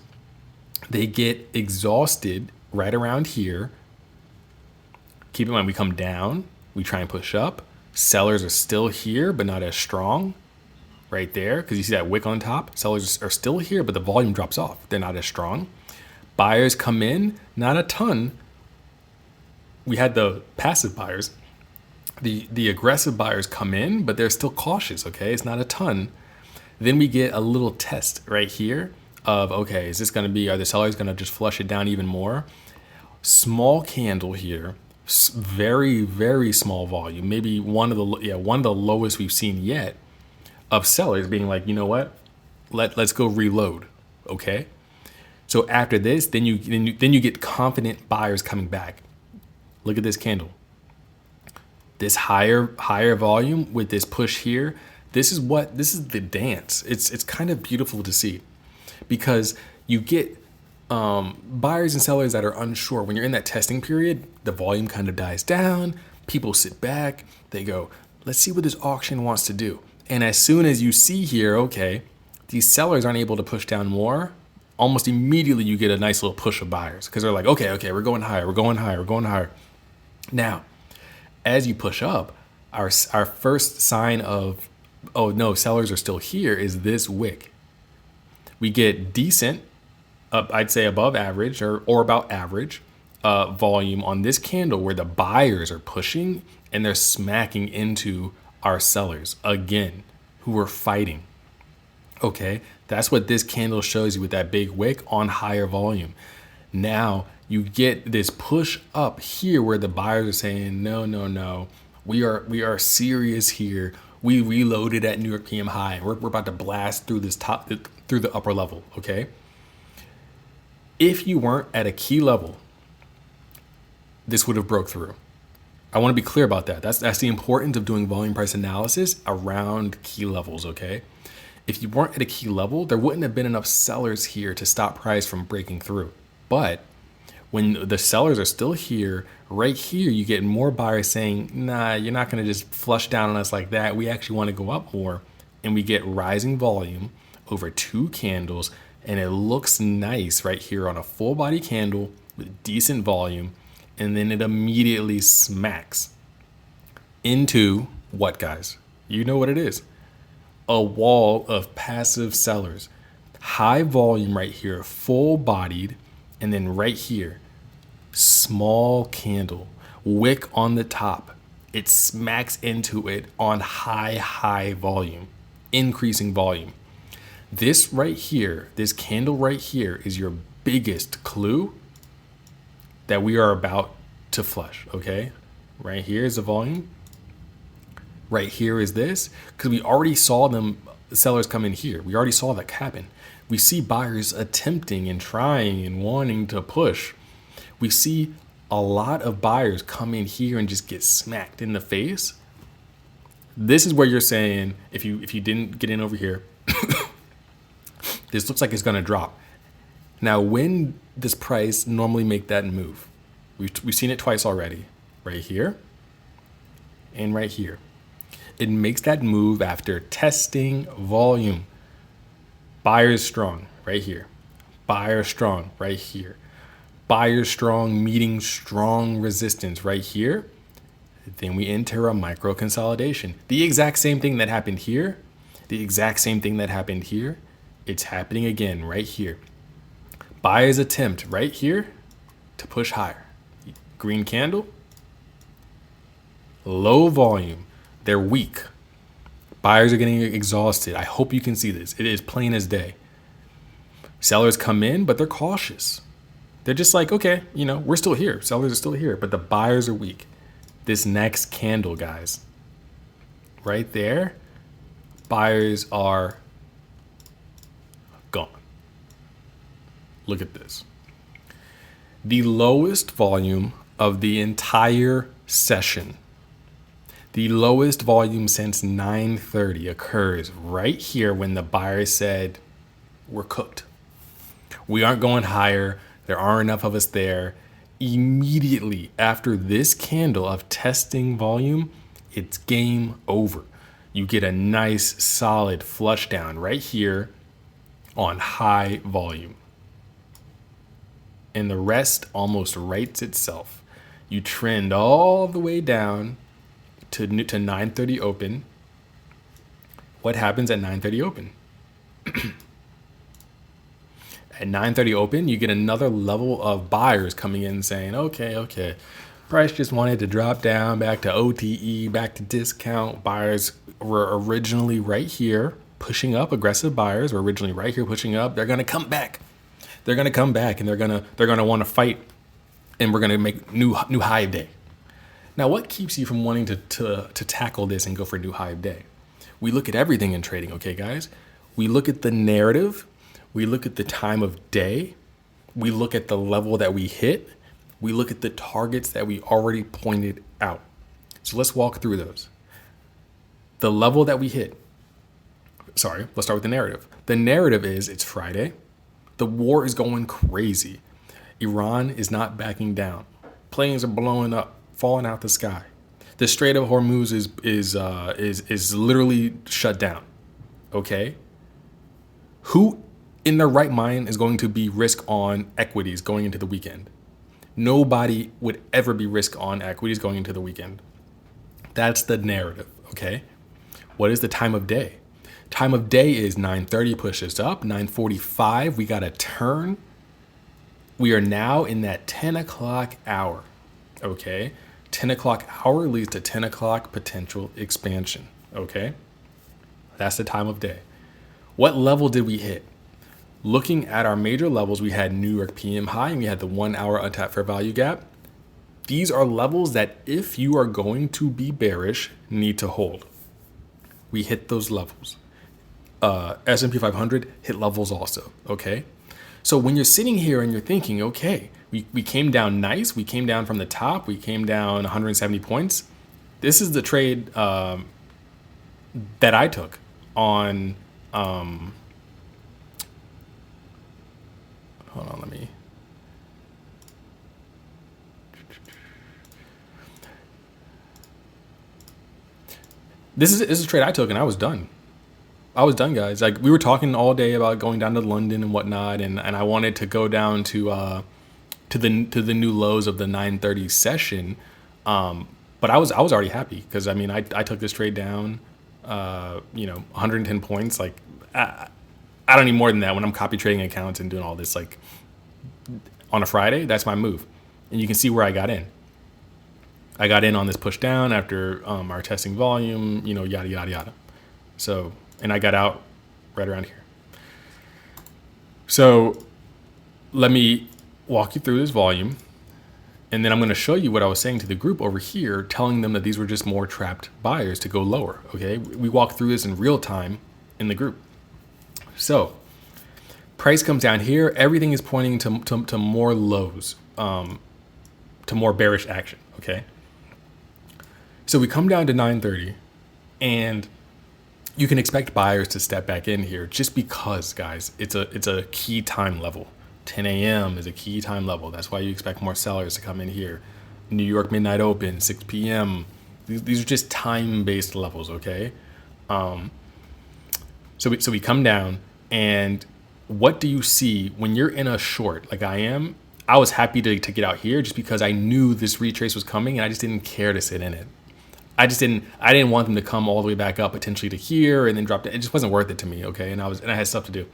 they get exhausted right around here. Keep in mind, we come down, we try and push up. Sellers are still here, but not as strong right there, because you see that wick on top. Sellers are still here, but the volume drops off. They're not as strong. Buyers come in, not a ton. We had the passive buyers. The aggressive buyers come in, but they're still cautious, okay? It's not a ton. Then we get a little test right here of, okay, is this going to be, are the sellers going to just flush it down even more? Small candle here, very, very small volume, maybe one of the lowest we've seen yet, of sellers being like, you know what, let's go reload, okay? So after this, then you get confident buyers coming back. Look at this candle. This higher volume with this push here. This is the dance. It's kind of beautiful to see, because you get buyers and sellers that are unsure. When you're in that testing period, the volume kind of dies down. People sit back. They go, let's see what this auction wants to do. And as soon as you see here, okay, these sellers aren't able to push down more, almost immediately you get a nice little push of buyers, because they're like, okay, we're going higher. Now, as you push up, our first sign of, oh no, sellers are still here, is this wick. We get decent, I'd say above average or about average volume on this candle, where the buyers are pushing and they're smacking into our sellers again, who are fighting. Okay, that's what this candle shows you with that big wick on higher volume. Now you get this push up here where the buyers are saying, no, we are serious here. We reloaded at New York PM high. We're about to blast through through the upper level. Okay. If you weren't at a key level, this would have broke through. I want to be clear about that. That's the importance of doing volume price analysis around key levels, okay? If you weren't at a key level, there wouldn't have been enough sellers here to stop price from breaking through. But when the sellers are still here, right here, you get more buyers saying, nah, you're not going to just flush down on us like that. We actually want to go up more. And we get rising volume over 2 candles. And it looks nice right here on a full body candle with decent volume. And then it immediately smacks into what, guys? You know what it is. A wall of passive sellers. High volume right here, full bodied. And then right here, small candle, wick on the top. It smacks into it on high volume, increasing volume. This right here, this candle right here, is your biggest clue that we are about to flush, okay? Right here is the volume. Right here is this, because we already saw sellers come in here. We already saw that happen. We see buyers attempting and trying and wanting to push. We see a lot of buyers come in here and just get smacked in the face. This is where you're saying, if you didn't get in over here, this looks like it's going to drop. Now, when does price normally make that move? We've seen it twice already, right here and right here. It makes that move after testing volume. Buyers strong right here. Buyer strong right here. Buyer strong meeting strong resistance right here. Then we enter a micro consolidation. The exact same thing that happened here. The exact same thing that happened here. It's happening again right here. Buyers attempt right here to push higher. Green candle. Low volume. They're weak. Buyers are getting exhausted. I hope you can see this. It is plain as day. Sellers come in, but they're cautious. They're just like, okay, we're still here. Sellers are still here, but the buyers are weak. This next candle, guys, right there, buyers are gone. Look at this. The lowest volume of the entire session. The lowest volume since 9:30 occurs right here when the buyer said, we're cooked. We aren't going higher. There aren't enough of us there. immediately after this candle of testing volume, it's game over. You get a nice solid flush down right here on high volume. And the rest almost writes itself. You trend all the way down to 9:30 open. What happens at 9:30 open? At 9:30 open, you get another level of buyers coming in saying, okay, price just wanted to drop down back to OTE, back to discount. Buyers were originally right here pushing up. Aggressive buyers were originally right here pushing up. They're going to come back. They're going to come back, and they're going to want to fight, and we're going to make new high of day. Now, what keeps you from wanting to tackle this and go for a new high of day? We look at everything in trading, okay, guys? We look at the narrative. We look at the time of day. We look at the level that we hit. We look at the targets that we already pointed out. So let's walk through those. The level that we hit. Sorry, let's start with the narrative. The narrative is it's Friday. The war is going crazy. Iran is not backing down. Planes are blowing up, falling out the sky. The Strait of Hormuz is literally shut down. Okay? Who in their right mind is going to be risk on equities going into the weekend? Nobody would ever be risk on equities going into the weekend. That's the narrative, okay? What is the time of day? Time of day is 9:30 pushes up, 9:45 we got a turn. We are now in that 10 o'clock hour, okay? 10 o'clock hour leads to 10 o'clock potential expansion, okay? That's the time of day. What level did we hit? Looking at our major levels, we had New York PM high and we had the 1 hour untapped fair value gap. These are levels that if you are going to be bearish, need to hold. We hit those levels. S&P 500 hit levels also, okay? So when you're sitting here and you're thinking, okay, we came down nice, we came down from the top, we came down 170 points. This is the trade that I took on, hold on, let me. This is a trade I took and I was done. I was done, guys. Like we were talking all day about going down to London and whatnot, and I wanted to go down to the new lows of the 9:30 session, but I was already happy because I mean I took this trade down, 110 points. Like I don't need more than that when I'm copy trading accounts and doing all this. Like on a Friday, that's my move, and you can see where I got in. I got in on this push down after our testing volume, yada yada yada. So. And I got out right around here. So let me walk you through this volume. And then I'm going to show you what I was saying to the group over here, telling them that these were just more trapped buyers to go lower. Okay. We walked through this in real time in the group. So price comes down here. Everything is pointing to more lows, to more bearish action. Okay. So we come down to 9:30 and you can expect buyers to step back in here just because, guys, it's a key time level. 10 a.m. is a key time level. That's why you expect more sellers to come in here. New York midnight open, 6 p.m. These are just time-based levels, okay? So we come down, and what do you see when you're in a short like I am? I was happy to get out here just because I knew this retrace was coming, and I just didn't care to sit in it. I didn't want them to come all the way back up potentially to here and then drop down. It just wasn't worth it to me, okay? And I had stuff to do.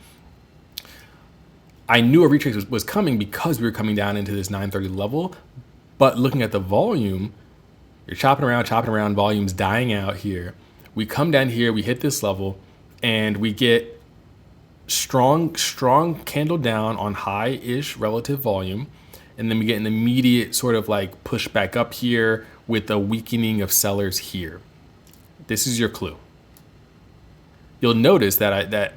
I knew a retrace was coming because we were coming down into this 9:30 level, but looking at the volume, you're chopping around, volume's dying out here. We come down here, we hit this level, and we get strong candle down on high-ish relative volume, and then we get an immediate sort of like push back up here with a weakening of sellers here. This is your clue. You'll notice that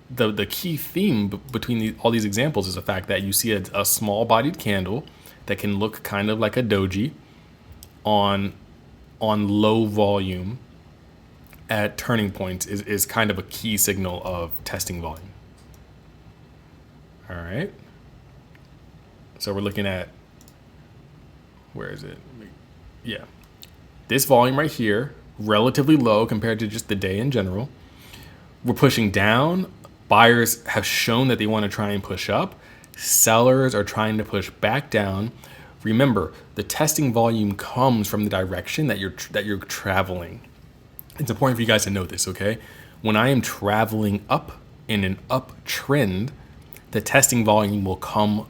the key theme between all these examples is the fact that you see a small-bodied candle that can look kind of like a doji on low volume at turning points is kind of a key signal of testing volume. All right. So we're looking at where is it? Yeah. This volume right here, relatively low compared to just the day in general. We're pushing down. Buyers have shown that they want to try and push up. Sellers are trying to push back down. Remember, the testing volume comes from the direction that you're traveling. It's important for you guys to know this, okay? When I am traveling up in an uptrend, the testing volume will come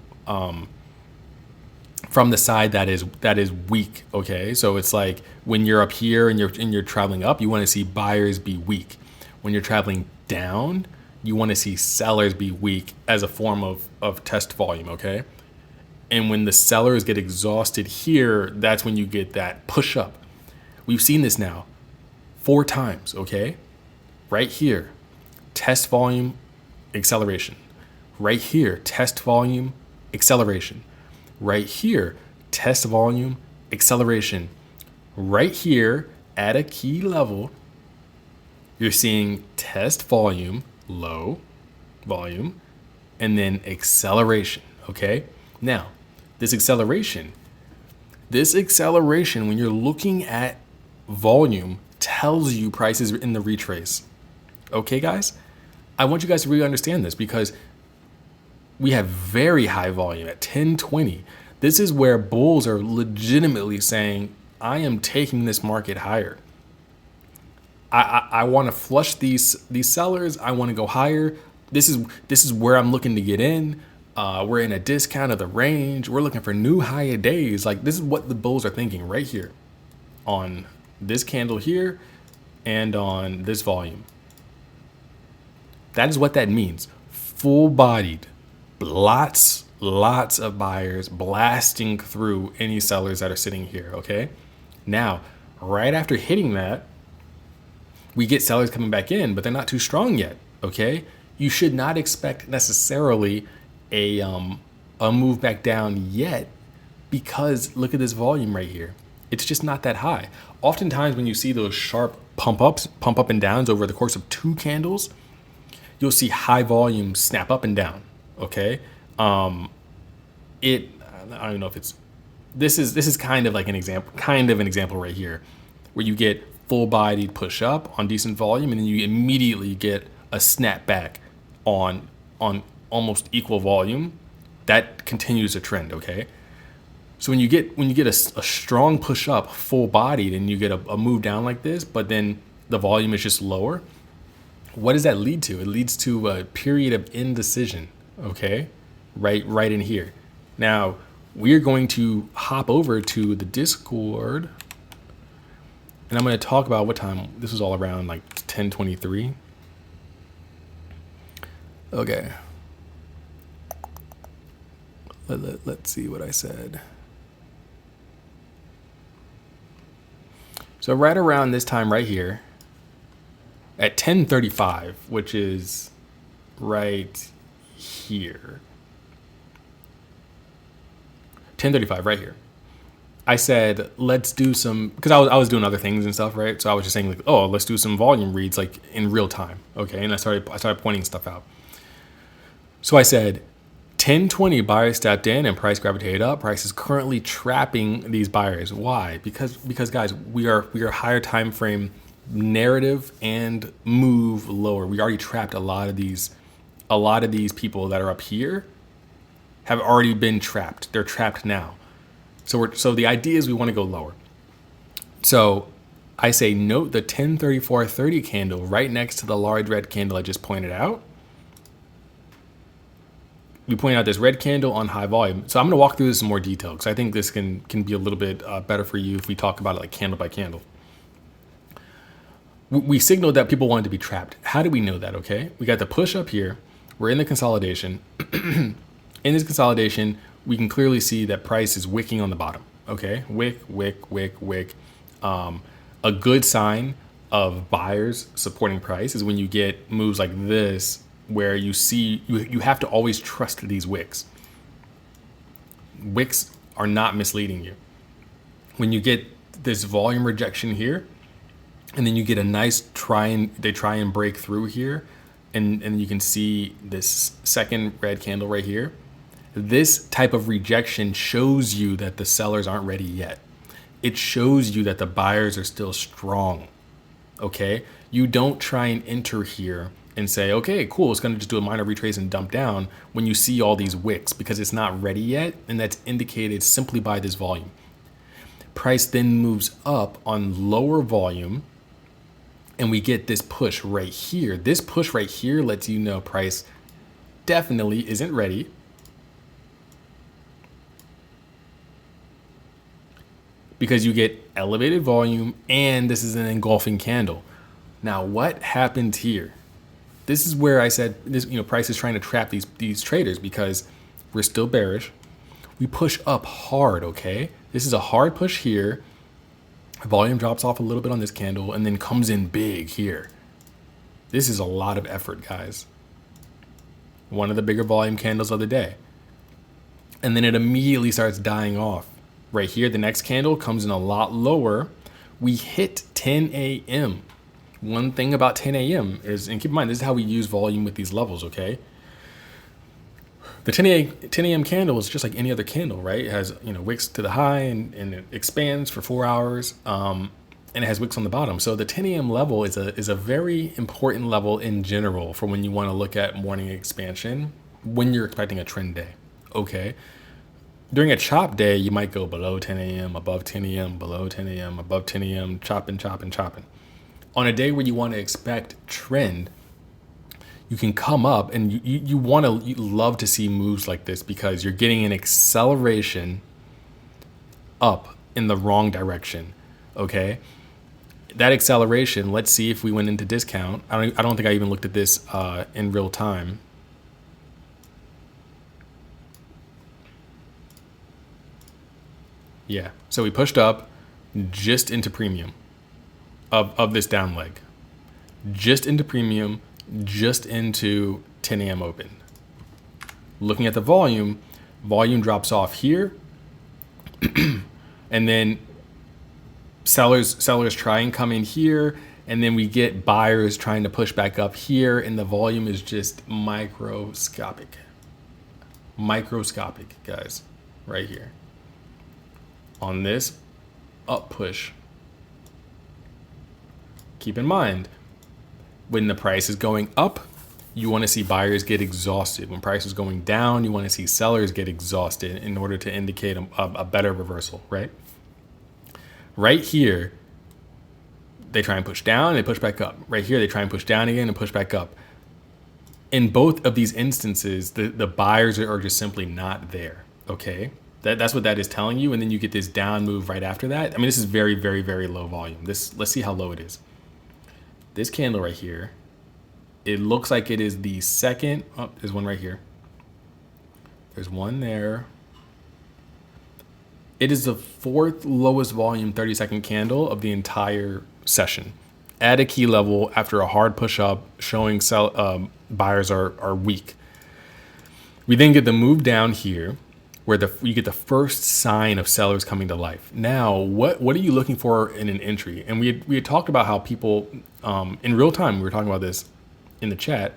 from the side that is weak, okay? So it's like when you're up here and you're traveling up, you want to see buyers be weak. When you're traveling down, you want to see sellers be weak as a form of test volume, okay? And when the sellers get exhausted here, that's when you get that push up. We've seen this now 4 times, okay? Right here, test volume, acceleration. Right here, test volume, acceleration. Right here, test volume, acceleration. Right here, at a key level, you're seeing test volume, low volume, and then acceleration, okay? Now, this acceleration, when you're looking at volume, tells you prices in the retrace. Okay, guys? I want you guys to really understand this because we have very high volume at 1020. This is where bulls are legitimately saying, I am taking this market higher. I want to flush these sellers. I want to go higher. This is where I'm looking to get in. We're in a discount of the range. We're looking for new higher days. Like, this is what the bulls are thinking right here on this candle here and on this volume. That is what that means. Full bodied, lots of buyers blasting through any sellers that are sitting here, okay? Now, right after hitting that, we get sellers coming back in, but they're not too strong yet, okay? You should not expect necessarily a move back down yet because look at this volume right here. It's just not that high. Oftentimes when you see those sharp pump up and downs over the course of 2 candles, you'll see high volume snap up and down, okay? I don't know if it's, this is kind of like an example right here where you get full-bodied push up on decent volume and then you immediately get a snap back on almost equal volume. That continues a trend, okay? So when you get a strong push up full-bodied and you get a move down like this, but then the volume is just lower, what does that lead to? It leads to a period of indecision, okay? Right in here. Now, we're going to hop over to the Discord and I'm going to talk about what time this was all around, like 10:23. Okay. Let's see what I said. So right around this time right here at 10:35, which is right here. 10:35 right here. I said, let's do some, because I was doing other things and stuff, right? So I was just saying like, oh, let's do some volume reads like in real time. Okay. And I started pointing stuff out. So I said 1020 buyers stepped in and price gravitated up. Price is currently trapping these buyers. Why? Because guys, we are higher time frame narrative and move lower. We already trapped a lot of these people that are up here have already been trapped. They're trapped now. So the idea is we want to go lower. So I say note the 1034.30 candle right next to the large red candle I just pointed out. We point out this red candle on high volume. So I'm going to walk through this in more detail because I think this can be a little bit better for you if we talk about it like candle by candle. We signaled that people wanted to be trapped. How do we know that? Okay, we got the push up here. We're in the consolidation. In this consolidation, we can clearly see that price is wicking on the bottom. Okay, wick. A good sign of buyers supporting price is when you get moves like this, where you see you have to always trust these wicks. Wicks are not misleading you. When you get this volume rejection here, and then you get a nice try and break through here, and you can see this second red candle right here. This type of rejection shows you that the sellers aren't ready yet. It shows you that the buyers are still strong. Okay? You don't try and enter here and say, okay, cool, it's going to just do a minor retrace and dump down when you see all these wicks, because it's not ready yet, and that's indicated simply by this volume. Price then moves up on lower volume, and we get this push right here. This push right here lets you know price definitely isn't ready. Because you get elevated volume, and this is an engulfing candle. Now, what happened here? This is where I said this, price is trying to trap these traders because we're still bearish. We push up hard, okay? This is a hard push here. Volume drops off a little bit on this candle and then comes in big here. This is a lot of effort, guys. One of the bigger volume candles of the day. And then it immediately starts dying off. Right here, the next candle comes in a lot lower. We hit 10 a.m. One thing about 10 a.m. is, and keep in mind, this is how we use volume with these levels, okay? The 10 a.m. candle is just like any other candle, right? It has, wicks to the high and it expands for 4 hours, and it has wicks on the bottom. So the 10 a.m. level is a very important level in general for when you want to look at morning expansion when you're expecting a trend day, okay? During a chop day, you might go below 10 a.m., above 10 a.m., below 10 a.m., above 10 a.m., chopping. On a day where you want to expect trend, you can come up and you love to see moves like this because you're getting an acceleration up in the wrong direction, okay? That acceleration, let's see if we went into discount. I don't think I even looked at this in real time. Yeah, so we pushed up just into premium of this down leg. Just into premium, just into 10 a.m. open. Looking at the volume drops off here. And then sellers try and come in here, and then we get buyers trying to push back up here, and the volume is just microscopic. Microscopic, guys, right here. On this up push, keep in mind, when the price is going up, you want to see buyers get exhausted. When price is going down, you want to see sellers get exhausted in order to indicate a better reversal, right? Right here, they try and push down, and they push back up. Right here, they try and push down again and push back up. In both of these instances, the buyers are just simply not there, okay? That's what that is telling you, and then you get this down move right after that. I mean, this is very, very, very low volume. Let's see how low it is. This candle right here, it looks like it is the second. Oh, there's one right here. There's one there. It is the fourth lowest volume 30-second candle of the entire session. At a key level after a hard push up, showing buyers are weak. We then get the move down here, where you get the first sign of sellers coming to life. Now, what are you looking for in an entry? And we had talked about how people, in real time, we were talking about this in the chat.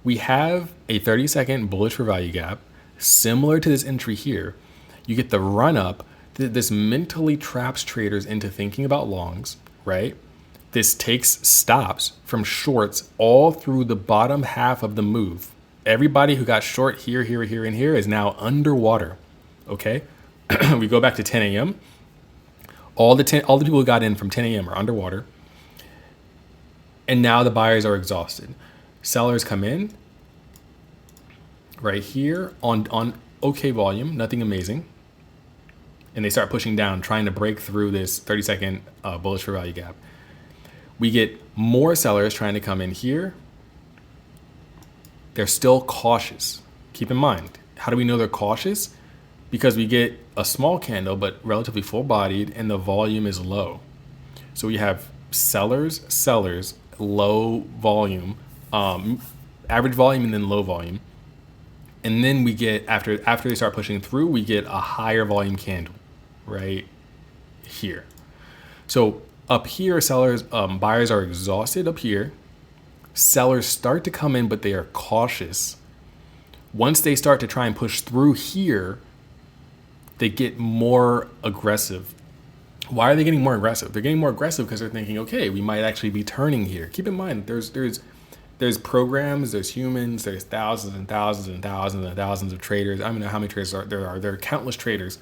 We have a 30-second bullish for value gap, similar to this entry here. You get the run up. This mentally traps traders into thinking about longs, right? This takes stops from shorts all through the bottom half of the move. Everybody who got short here, and here is now underwater, okay? We go back to 10 a.m. All the people who got in from 10 a.m. are underwater. And now the buyers are exhausted. Sellers come in right here on okay volume, nothing amazing. And they start pushing down, trying to break through this 30-second bullish for value gap. We get more sellers trying to come in here. They're still cautious. Keep in mind, how do we know they're cautious? Because we get a small candle, but relatively full-bodied, and the volume is low. So we have sellers, low volume, average volume, and then low volume. And then we get, after they start pushing through, we get a higher volume candle right here. So up here, buyers are exhausted up here. Sellers start to come in, but they are cautious. Once they start to try and push through here, they get more aggressive. Why are they getting more aggressive? They're getting more aggressive because they're thinking, okay, we might actually be turning here. Keep in mind, there's programs, there's humans, there's thousands and thousands and thousands and thousands of traders. I don't know how many traders there are. There are countless traders.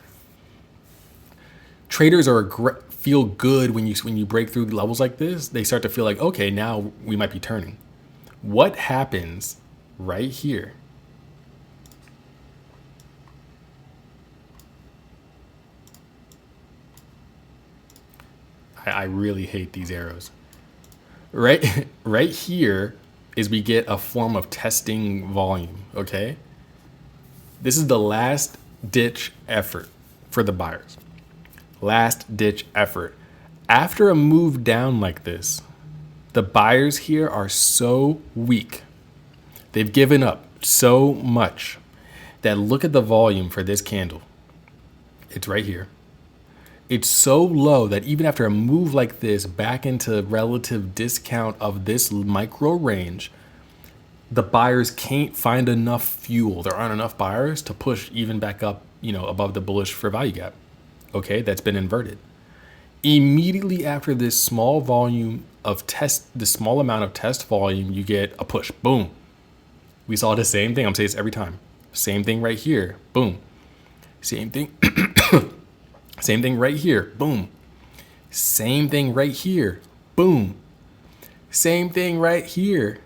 Traders feel good when you break through levels like this. They start to feel like, okay, now we might be turning. What happens right here? I really hate these arrows. Right here is we get a form of testing volume, okay? This is the last ditch effort for the buyers. Last ditch effort. After a move down like this, the buyers here are so weak. They've given up so much that look at the volume for this candle. It's right here. It's so low that even after a move like this back into relative discount of this micro range, the buyers can't find enough fuel. There aren't enough buyers to push even back up, above the bullish for value gap. Okay, that's been inverted. Immediately after this small volume of the small amount of test volume, you get a push. Boom. We saw the same thing. I'm saying this every time. Same thing right here. Boom. Same thing. Same thing right here. Boom. Same thing right here. Boom. Same thing right here.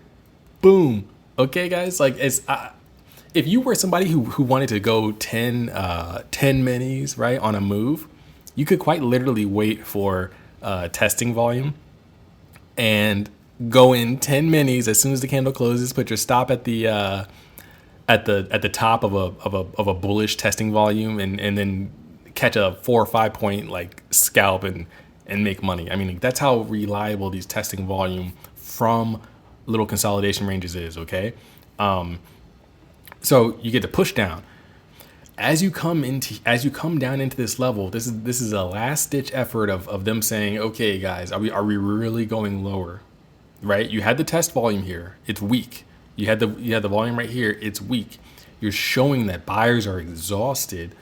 Boom. Okay, guys. Like if you were somebody who wanted to go 10 minis right on a move, you could quite literally wait for testing volume and go in 10 minis as soon as the candle closes. Put your stop at the top of a bullish testing volume, and then catch a 4 or 5 point scalp and make money. I mean, that's how reliable these testing volume from little consolidation ranges is. Okay, so you get to push down. As you come down into this level, this is a last ditch effort of them saying, okay, guys, are we really going lower? Right? You had the test volume here, it's weak. You had the volume right here, it's weak. You're showing that buyers are exhausted.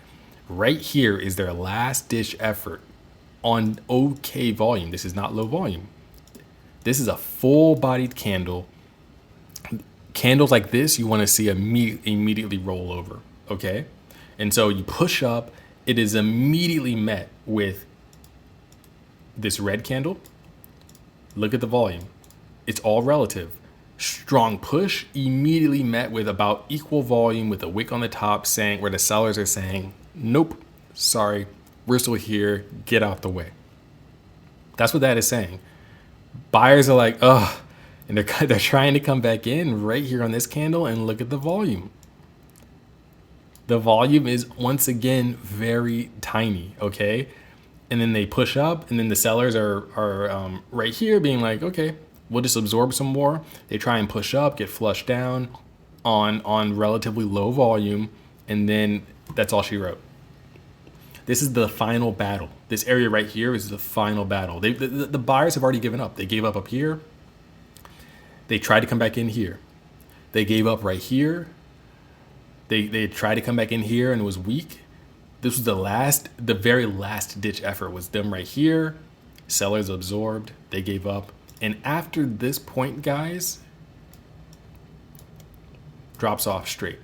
Right here is their last ditch effort on okay volume. This is not low volume. This is a full bodied candle. Candles like this, you want to see immediately roll over. Okay. And so you push up, it is immediately met with this red candle. Look at the volume. It's all relative. Strong push, immediately met with about equal volume with a wick on the top where the sellers are saying, nope, sorry, we're still here, get out the way. That's what that is saying. Buyers are like, ugh, and they're trying to come back in right here on this candle, and look at the volume. The volume is once again very tiny, okay? And then they push up, and then the sellers are right here being like, okay, we'll just absorb some more. They try and push up, get flushed down on relatively low volume, and then that's all she wrote. This is the final battle. This area right here is the final battle. The buyers have already given up. They gave up here. They tried to come back in here. They gave up right here. They tried to come back in here and it was weak. This was the very last ditch effort was them right here. Sellers absorbed. They gave up. And after this point, guys, drops off straight.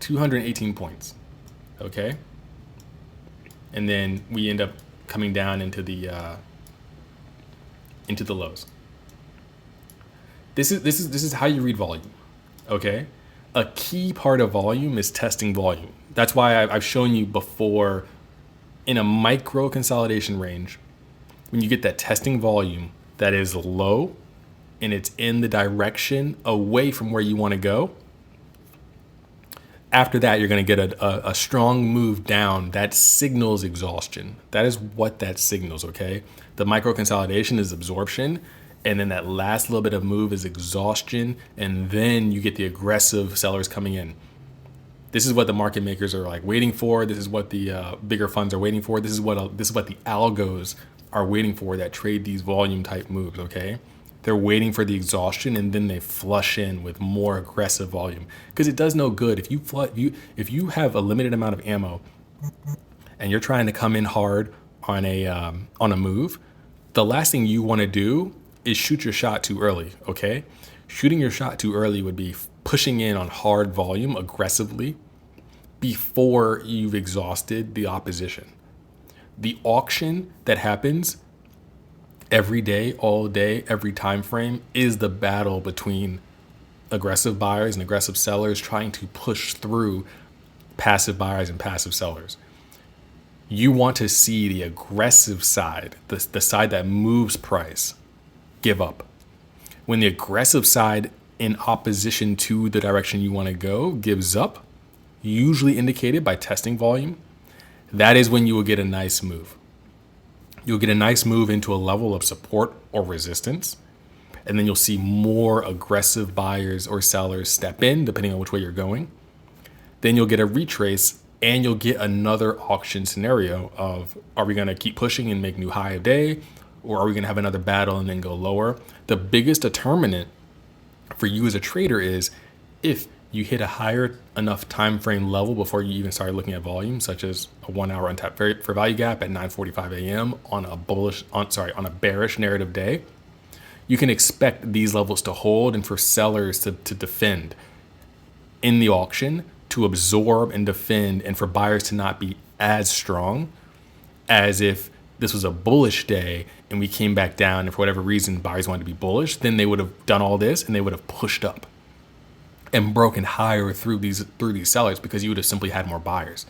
218 points. Okay. And then we end up coming down into the lows. This is how you read volume. Okay. A key part of volume is testing volume. That's why I've shown you before in a micro consolidation range, when you get that testing volume that is low and it's in the direction away from where you want to go, after that, you're going to get a strong move down that signals exhaustion. That is what that signals, okay? The micro consolidation is absorption, and then that last little bit of move is exhaustion, and then you get the aggressive sellers coming in. This is what the market makers are waiting for. This is what the bigger funds are waiting for. This is what the algos are waiting for that trade these volume type moves, okay? They're waiting for the exhaustion, and then they flush in with more aggressive volume, because it does no good if you have a limited amount of ammo and you're trying to come in hard on a move. The last thing you want to do is shoot your shot too early. Okay, shooting your shot too early would be pushing in on hard volume aggressively before you've exhausted the opposition. The auction that happens every day, all day, every time frame is the battle between aggressive buyers and aggressive sellers trying to push through passive buyers and passive sellers. You want to see the aggressive side, the side that moves price, give up. When the aggressive side in opposition to the direction you want to go gives up, usually indicated by testing volume, that is when you will get a nice move. You'll get a nice move into a level of support or resistance, and then you'll see more aggressive buyers or sellers step in, depending on which way you're going. Then you'll get a retrace, and you'll get another auction scenario of, are we going to keep pushing and make new high of day, or are we going to have another battle and then go lower? The biggest determinant for you as a trader is if you hit a higher enough time frame level before you even started looking at volume, such as a 1 hour untapped for value gap at 9:45 a.m. on a bearish narrative day. You can expect these levels to hold and for sellers to defend in the auction, to absorb and defend, and for buyers to not be as strong as if this was a bullish day and we came back down, and for whatever reason buyers wanted to be bullish, then they would have done all this and they would have pushed up and broken higher through these sellers, because you would have simply had more buyers.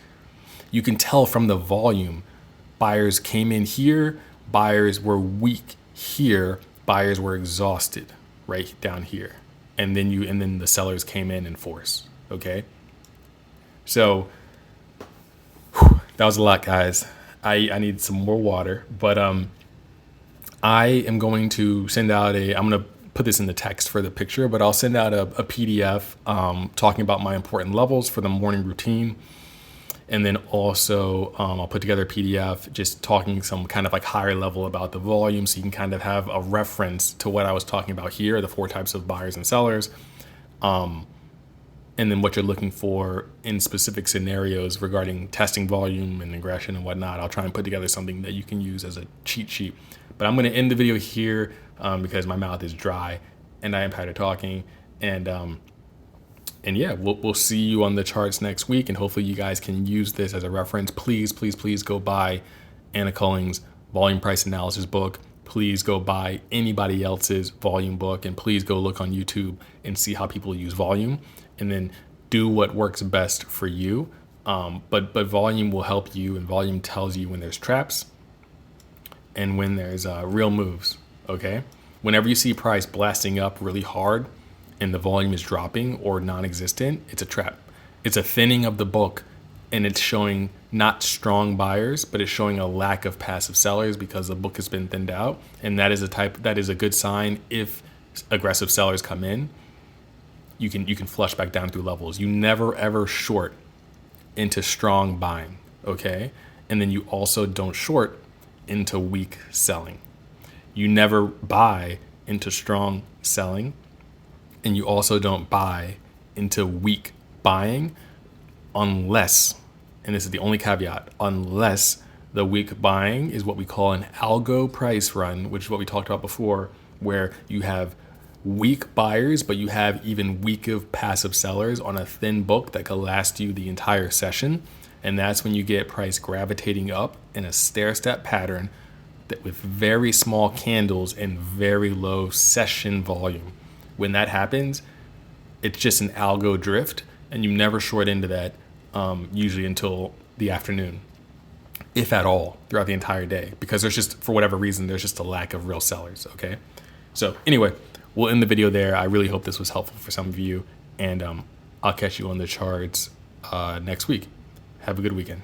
You can tell from the volume, buyers came in here, buyers were weak here, buyers were exhausted right down here, and then the sellers came in force. Okay, so that was a lot, guys. I need some more water, but I am going to send out I'm going to put this in the text for the picture, but I'll send out a PDF talking about my important levels for the morning routine. And then also I'll put together a PDF just talking some kind of like higher level about the volume, so you can kind of have a reference to what I was talking about here, the 4 types of buyers and sellers. And then what you're looking for in specific scenarios regarding testing volume and aggression and whatnot. I'll try and put together something that you can use as a cheat sheet. But I'm going to end the video here because my mouth is dry and I am tired of talking. And yeah, we'll see you on the charts next week. And hopefully you guys can use this as a reference. Please, please, please go buy Anna Culling's volume price analysis book. Please go buy anybody else's volume book. And please go look on YouTube and see how people use volume. And then do what works best for you. But volume will help you, and volume tells you when there's traps and when there's real moves. Okay, whenever you see price blasting up really hard and the volume is dropping or non-existent, it's a trap. It's a thinning of the book, and it's showing not strong buyers, but it's showing a lack of passive sellers because the book has been thinned out. And that is a good sign. If aggressive sellers come in, you can flush back down through levels. You never ever short into strong buying, okay? And then you also don't short into weak selling. You never buy into strong selling, and you also don't buy into weak buying unless, and this is the only caveat, unless the weak buying is what we call an algo price run, which is what we talked about before, where you have weak buyers, but you have even weaker passive sellers on a thin book that could last you the entire session. And that's when you get price gravitating up in a stair-step pattern that with very small candles and very low session volume. When that happens, it's just an algo drift, and you never short into that usually until the afternoon, if at all, throughout the entire day, because there's just, for whatever reason, there's just a lack of real sellers. Okay, so anyway, we'll end the video there. I really hope this was helpful for some of you, and I'll catch you on the charts next week. Have a good weekend.